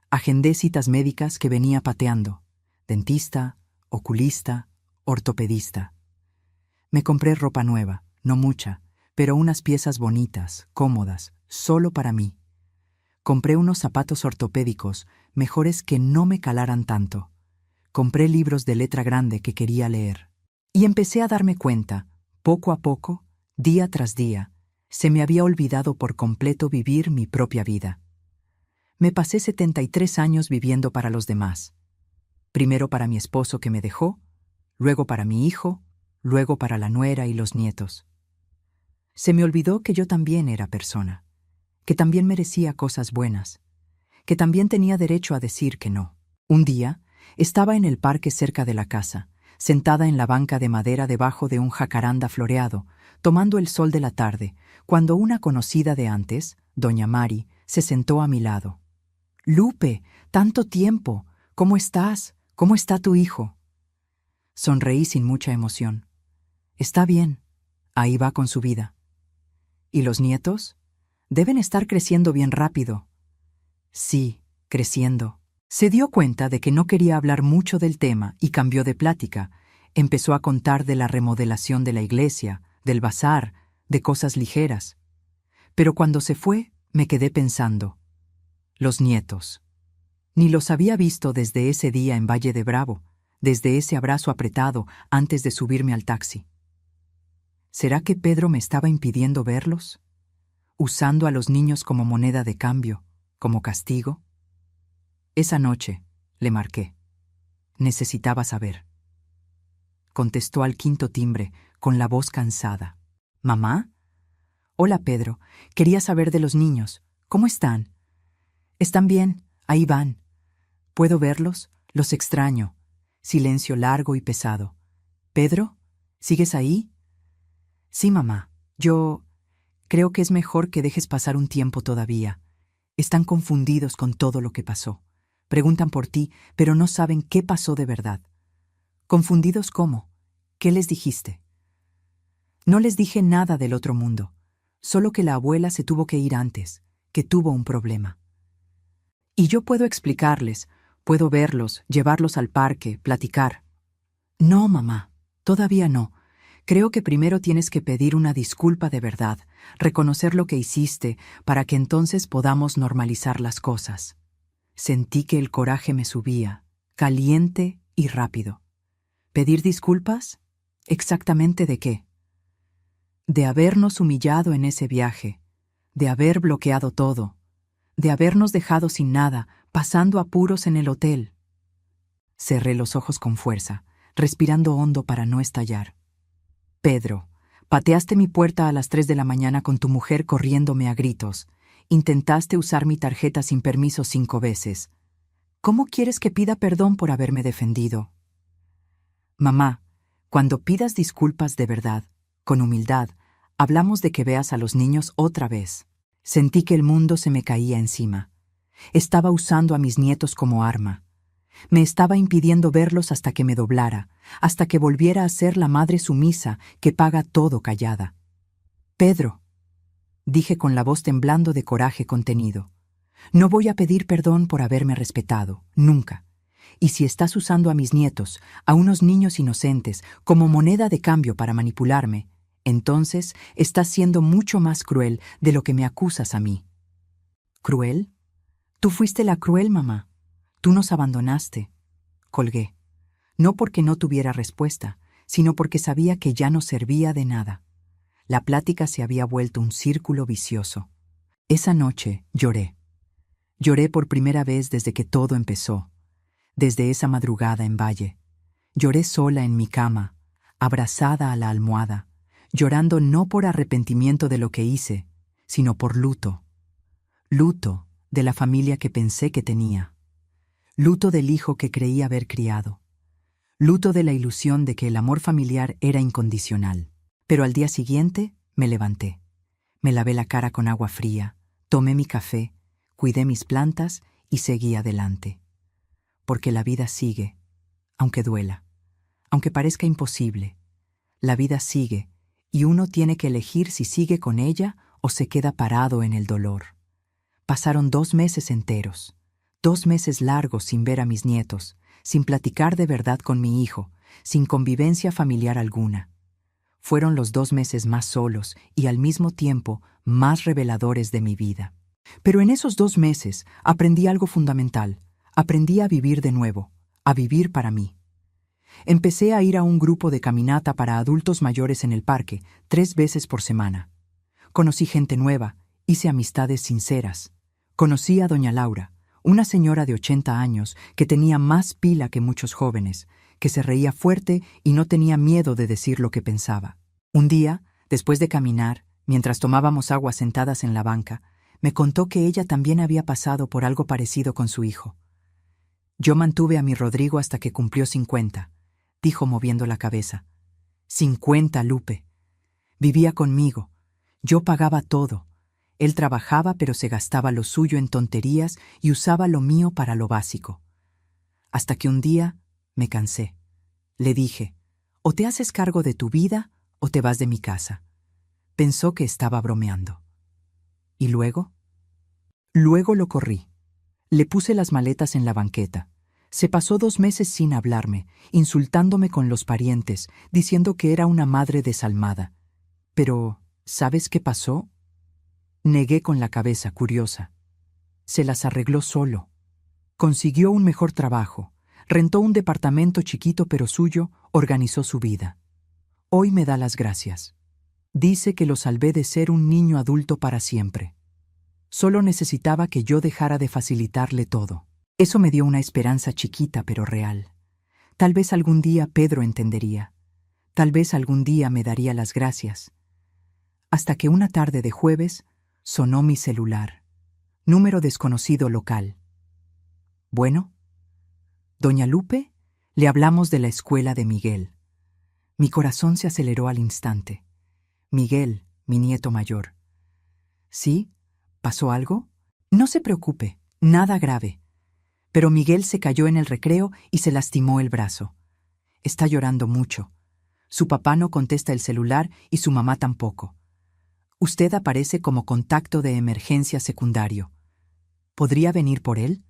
Agendé citas médicas que venía pateando: dentista, oculista, ortopedista. Me compré ropa nueva, no mucha, pero unas piezas bonitas, cómodas, solo para mí. Compré unos zapatos ortopédicos, mejores que no me calaran tanto. Compré libros de letra grande que quería leer. Y empecé a darme cuenta, poco a poco, día tras día, se me había olvidado por completo vivir mi propia vida. Me pasé 73 años viviendo para los demás. Primero para mi esposo que me dejó, luego para mi hijo, luego para la nuera y los nietos. Se me olvidó que yo también era persona, que también merecía cosas buenas, que también tenía derecho a decir que no. Un día, estaba en el parque cerca de la casa, sentada en la banca de madera debajo de un jacaranda floreado, tomando el sol de la tarde, cuando una conocida de antes, doña Mari, se sentó a mi lado. «Lupe, tanto tiempo. ¿Cómo estás? ¿Cómo está tu hijo? Sonreí sin mucha emoción. Está bien. Ahí va con su vida. ¿Y los nietos? Deben estar creciendo bien rápido. Sí, creciendo. Se dio cuenta de que no quería hablar mucho del tema y cambió de plática. Empezó a contar de la remodelación de la iglesia, del bazar, de cosas ligeras. Pero cuando se fue, me quedé pensando. Los nietos. Ni los había visto desde ese día en Valle de Bravo, desde ese abrazo apretado antes de subirme al taxi. ¿Será que Pedro me estaba impidiendo verlos? ¿Usando a los niños como moneda de cambio, como castigo? Esa noche le marqué. Necesitaba saber. Contestó al quinto timbre, con la voz cansada. ¿Mamá? Hola, Pedro. Quería saber de los niños. ¿Cómo están? Están bien. Ahí van. ¿Puedo verlos? Los extraño. Silencio largo y pesado. ¿Pedro? ¿Sigues ahí? Sí, mamá. Yo creo que es mejor que dejes pasar un tiempo todavía. Están confundidos con todo lo que pasó. Preguntan por ti, pero no saben qué pasó de verdad. ¿Confundidos cómo? ¿Qué les dijiste? No les dije nada del otro mundo, solo que la abuela se tuvo que ir antes, que tuvo un problema. Y yo puedo explicarles, puedo verlos, llevarlos al parque, platicar. No, mamá, todavía no. Creo que primero tienes que pedir una disculpa de verdad, reconocer lo que hiciste, para que entonces podamos normalizar las cosas. Sentí que el coraje me subía, caliente y rápido. ¿Pedir disculpas? ¿Exactamente de qué? De habernos humillado en ese viaje, de haber bloqueado todo, de habernos dejado sin nada, pasando apuros en el hotel. Cerré los ojos con fuerza, respirando hondo para no estallar. Pedro, pateaste mi puerta a las 3 de la mañana con tu mujer corriéndome a gritos. Intentaste usar mi tarjeta sin permiso 5 veces. ¿Cómo quieres que pida perdón por haberme defendido? Mamá, cuando pidas disculpas de verdad, con humildad, hablamos de que veas a los niños otra vez. Sentí que el mundo se me caía encima. Estaba usando a mis nietos como arma. Me estaba impidiendo verlos hasta que me doblara, hasta que volviera a ser la madre sumisa que paga todo callada. Pedro, dije con la voz temblando de coraje contenido, no voy a pedir perdón por haberme respetado, nunca. Y si estás usando a mis nietos, a unos niños inocentes, como moneda de cambio para manipularme, entonces estás siendo mucho más cruel de lo que me acusas a mí. ¿Cruel? Tú fuiste la cruel, mamá. Tú nos abandonaste. Colgué. No porque no tuviera respuesta, sino porque sabía que ya no servía de nada. La plática se había vuelto un círculo vicioso. Esa noche lloré. Lloré por primera vez desde que todo empezó. Desde esa madrugada en Valle. Lloré sola en mi cama, abrazada a la almohada, llorando no por arrepentimiento de lo que hice, sino por luto. Luto de la familia que pensé que tenía. Luto del hijo que creí haber criado. Luto de la ilusión de que el amor familiar era incondicional. Pero al día siguiente me levanté. Me lavé la cara con agua fría, tomé mi café, cuidé mis plantas y seguí adelante. Porque la vida sigue, aunque duela, aunque parezca imposible. La vida sigue, y uno tiene que elegir si sigue con ella o se queda parado en el dolor. Pasaron 2 meses enteros, 2 meses largos sin ver a mis nietos, sin platicar de verdad con mi hijo, sin convivencia familiar alguna. Fueron los 2 meses más solos y al mismo tiempo más reveladores de mi vida. Pero en esos 2 meses aprendí algo fundamental. Aprendí a vivir de nuevo, a vivir para mí. Empecé a ir a un grupo de caminata para adultos mayores en el parque, 3 veces por semana. Conocí gente nueva, hice amistades sinceras. Conocí a doña Laura, una señora de 80 años que tenía más pila que muchos jóvenes, que se reía fuerte y no tenía miedo de decir lo que pensaba. Un día, después de caminar, mientras tomábamos agua sentadas en la banca, me contó que ella también había pasado por algo parecido con su hijo. Yo mantuve a mi Rodrigo hasta que cumplió 50, dijo moviendo la cabeza. 50, Lupe. Vivía conmigo. Yo pagaba todo. Él trabajaba pero se gastaba lo suyo en tonterías y usaba lo mío para lo básico. Hasta que un día Me cansé. Le dije, o te haces cargo de tu vida o te vas de mi casa. Pensó que estaba bromeando. ¿Y luego? Luego lo corrí. Le puse las maletas en la banqueta. Se pasó 2 meses sin hablarme, insultándome con los parientes, diciendo que era una madre desalmada. Pero, ¿sabes qué pasó? Negué con la cabeza, curiosa. Se las arregló solo. Consiguió un mejor trabajo, rentó un departamento chiquito pero suyo, organizó su vida. Hoy me da las gracias. Dice que lo salvé de ser un niño adulto para siempre. Solo necesitaba que yo dejara de facilitarle todo. Eso me dio una esperanza chiquita pero real. Tal vez algún día Pedro entendería. Tal vez algún día me daría las gracias. Hasta que una tarde de jueves sonó mi celular. Número desconocido local. Bueno, doña Lupe, le hablamos de la escuela de Miguel. Mi corazón se aceleró al instante. Miguel, mi nieto mayor. ¿Sí? ¿Pasó algo? No se preocupe, nada grave. Pero Miguel se cayó en el recreo y se lastimó el brazo. Está llorando mucho. Su papá no contesta el celular y su mamá tampoco. Usted aparece como contacto de emergencia secundario. ¿Podría venir por él?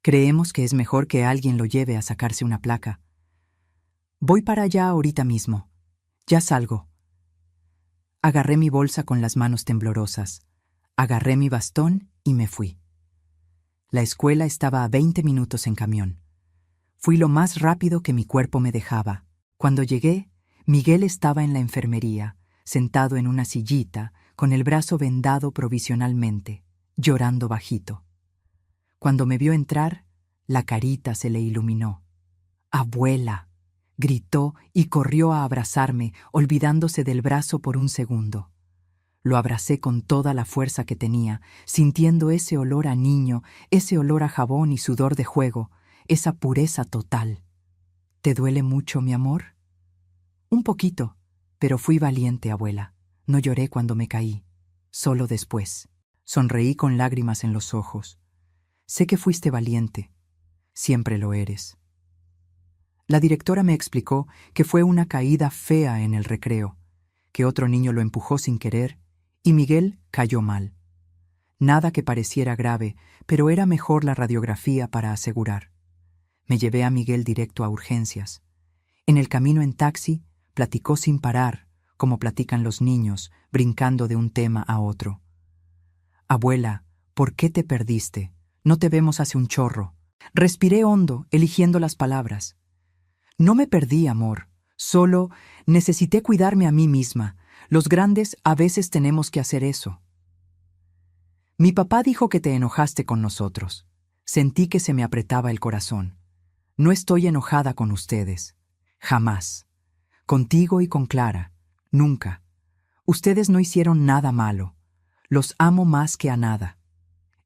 Creemos que es mejor que alguien lo lleve a sacarse una placa. Voy para allá ahorita mismo. Ya salgo. Agarré mi bolsa con las manos temblorosas. Agarré mi bastón y me fui. La escuela estaba a 20 minutos en camión. Fui lo más rápido que mi cuerpo me dejaba. Cuando llegué, Miguel estaba en la enfermería, sentado en una sillita, con el brazo vendado provisionalmente, llorando bajito. Cuando me vio entrar, la carita se le iluminó. ¡Abuela!, gritó y corrió a abrazarme, olvidándose del brazo por un segundo. Lo abracé con toda la fuerza que tenía, sintiendo ese olor a niño, ese olor a jabón y sudor de juego, esa pureza total. ¿Te duele mucho, mi amor? Un poquito, pero fui valiente, abuela. No lloré cuando me caí, solo después. Sonreí con lágrimas en los ojos. Sé que fuiste valiente. Siempre lo eres. La directora me explicó que fue una caída fea en el recreo, que otro niño lo empujó sin querer y Miguel cayó mal. Nada que pareciera grave, pero era mejor la radiografía para asegurar. Me llevé a Miguel directo a urgencias. En el camino en taxi, platicó sin parar, como platican los niños, brincando de un tema a otro. Abuela, ¿por qué te perdiste? No te vemos hace un chorro. Respiré hondo, eligiendo las palabras. No me perdí, amor. Solo necesité cuidarme a mí misma. Los grandes a veces tenemos que hacer eso. Mi papá dijo que te enojaste con nosotros. Sentí que se me apretaba el corazón. No estoy enojada con ustedes. Jamás. Contigo y con Clara. Nunca. Ustedes no hicieron nada malo. Los amo más que a nada.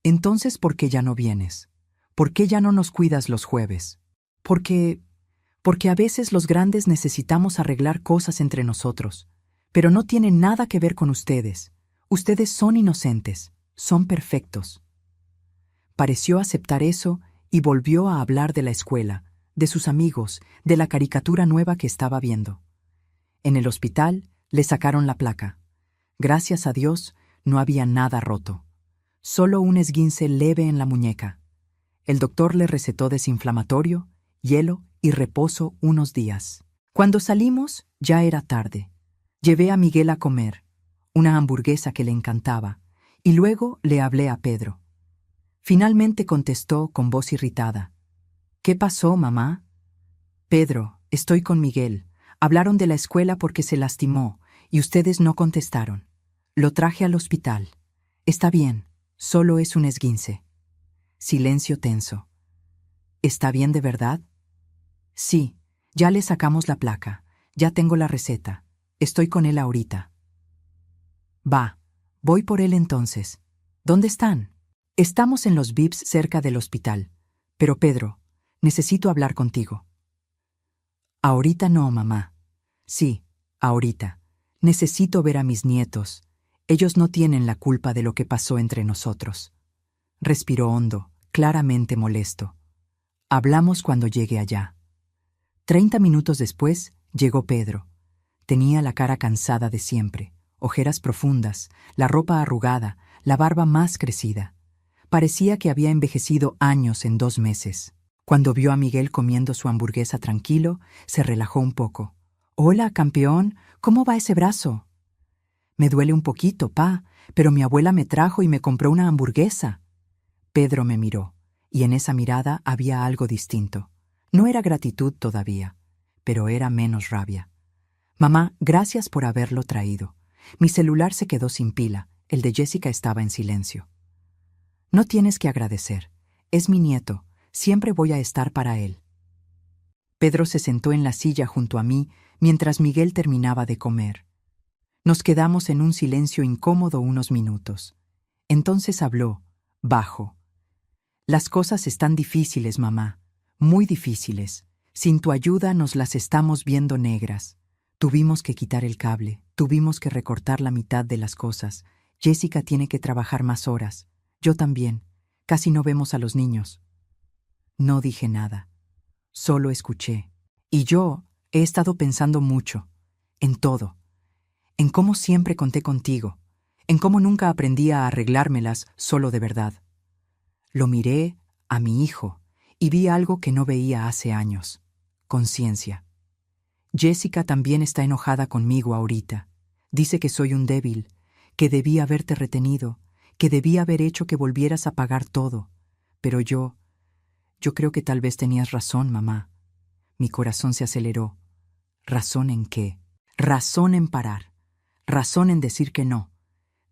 Entonces, ¿por qué ya no vienes? ¿Por qué ya no nos cuidas los jueves? Porque a veces los grandes necesitamos arreglar cosas entre nosotros. Pero no tiene nada que ver con ustedes. Ustedes son inocentes, son perfectos. Pareció aceptar eso y volvió a hablar de la escuela, de sus amigos, de la caricatura nueva que estaba viendo. En el hospital le sacaron la placa. Gracias a Dios, no había nada roto. Solo un esguince leve en la muñeca. El doctor le recetó desinflamatorio, hielo y reposo unos días. Cuando salimos, ya era tarde. Llevé a Miguel a comer, una hamburguesa que le encantaba, y luego le hablé a Pedro. Finalmente contestó con voz irritada. ¿Qué pasó, mamá? Pedro, estoy con Miguel. Hablaron de la escuela porque se lastimó, y ustedes no contestaron. Lo traje al hospital. Está bien, solo es un esguince. Silencio tenso. ¿Está bien de verdad? Sí, ya le sacamos la placa, ya tengo la receta. Estoy con él ahorita. Va, voy por él entonces. ¿Dónde están? Estamos en los VIPs cerca del hospital. Pero Pedro, necesito hablar contigo. Ahorita no, mamá. Sí, ahorita. Necesito ver a mis nietos. Ellos no tienen la culpa de lo que pasó entre nosotros. Respiró hondo, claramente molesto. Hablamos cuando llegue allá. 30 minutos después llegó Pedro. Tenía la cara cansada de siempre, ojeras profundas, la ropa arrugada, la barba más crecida. Parecía que había envejecido años en 2 meses. Cuando vio a Miguel comiendo su hamburguesa tranquilo, se relajó un poco. «Hola, campeón, ¿cómo va ese brazo?» «Me duele un poquito, pa, pero mi abuela me trajo y me compró una hamburguesa». Pedro me miró, y en esa mirada había algo distinto. No era gratitud todavía, pero era menos rabia. «Mamá, gracias por haberlo traído. Mi celular se quedó sin pila, el de Jessica estaba en silencio». «No tienes que agradecer. Es mi nieto. Siempre voy a estar para él». Pedro se sentó en la silla junto a mí mientras Miguel terminaba de comer. Nos quedamos en un silencio incómodo unos minutos. Entonces habló, bajo. «Las cosas están difíciles, mamá. Muy difíciles. Sin tu ayuda nos las estamos viendo negras. Tuvimos que quitar el cable, tuvimos que recortar la mitad de las cosas. Jessica tiene que trabajar más horas. Yo también. Casi no vemos a los niños». No dije nada. Solo escuché. Y yo he estado pensando mucho. En todo. En cómo siempre conté contigo. En cómo nunca aprendí a arreglármelas solo de verdad. Lo miré a mi hijo y vi algo que no veía hace años. Conciencia. Jessica también está enojada conmigo ahorita. Dice que soy un débil, que debí haberte retenido, que debí haber hecho que volvieras a pagar todo. Pero yo creo que tal vez tenías razón, mamá. Mi corazón se aceleró. ¿Razón en qué? Razón en parar. Razón en decir que no.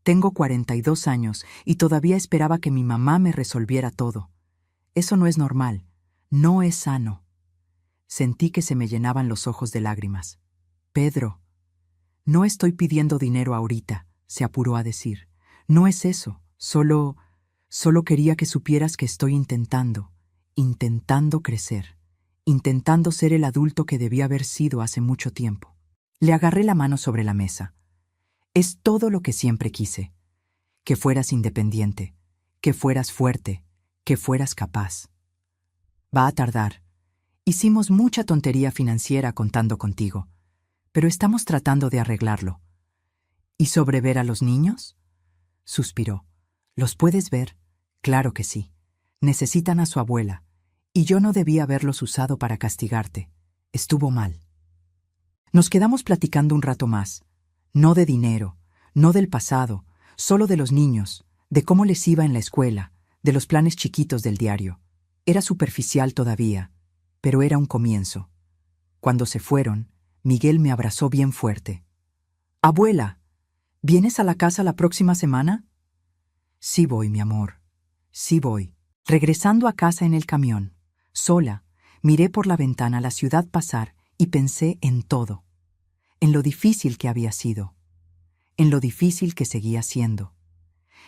Tengo 42 años y todavía esperaba que mi mamá me resolviera todo. Eso no es normal. No es sano. Sentí que se me llenaban los ojos de lágrimas. «Pedro, no estoy pidiendo dinero ahorita», se apuró a decir. «No es eso. Solo quería que supieras que estoy intentando crecer, intentando ser el adulto que debí haber sido hace mucho tiempo». Le agarré la mano sobre la mesa. «Es todo lo que siempre quise. Que fueras independiente, que fueras fuerte, que fueras capaz. Va a tardar. Hicimos mucha tontería financiera contando contigo, pero estamos tratando de arreglarlo». «¿Y sobre ver a los niños?», suspiró. «¿Los puedes ver? Claro que sí. Necesitan a su abuela. Y yo no debía haberlos usado para castigarte. Estuvo mal». Nos quedamos platicando un rato más. No de dinero, no del pasado, solo de los niños, de cómo les iba en la escuela, de los planes chiquitos del diario. Era superficial todavía, pero era un comienzo. Cuando se fueron, Miguel me abrazó bien fuerte. «Abuela, ¿vienes a la casa la próxima semana?» «Sí voy, mi amor. Sí voy». Regresando a casa en el camión, sola, miré por la ventana la ciudad pasar y pensé en todo. En lo difícil que había sido. En lo difícil que seguía siendo.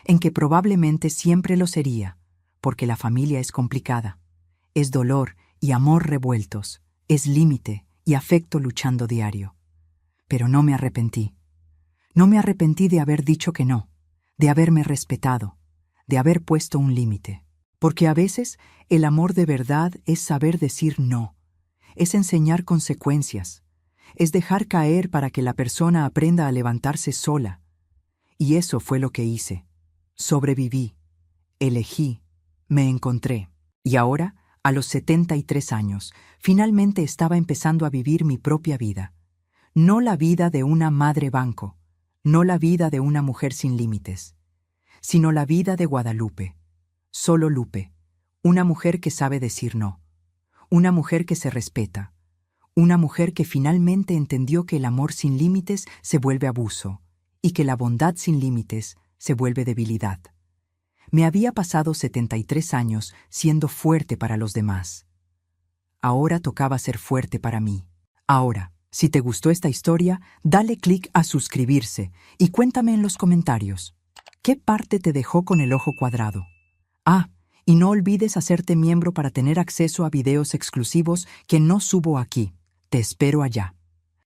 En que probablemente siempre lo sería, porque la familia es complicada. Es dolor y amor revueltos. Es límite y afecto luchando diario. Pero no me arrepentí. No me arrepentí de haber dicho que no, de haberme respetado, de haber puesto un límite. Porque a veces el amor de verdad es saber decir no, es enseñar consecuencias, es dejar caer para que la persona aprenda a levantarse sola. Y eso fue lo que hice. Sobreviví, elegí, me encontré. Y ahora, a los 73 años, finalmente estaba empezando a vivir mi propia vida. No la vida de una madre banco, no la vida de una mujer sin límites, sino la vida de Guadalupe. Solo Lupe, una mujer que sabe decir no, una mujer que se respeta, una mujer que finalmente entendió que el amor sin límites se vuelve abuso y que la bondad sin límites se vuelve debilidad. Me había pasado 73 años siendo fuerte para los demás. Ahora tocaba ser fuerte para mí. Ahora, si te gustó esta historia, dale clic a suscribirse y cuéntame en los comentarios. ¿Qué parte te dejó con el ojo cuadrado? Ah, y no olvides hacerte miembro para tener acceso a videos exclusivos que no subo aquí. Te espero allá.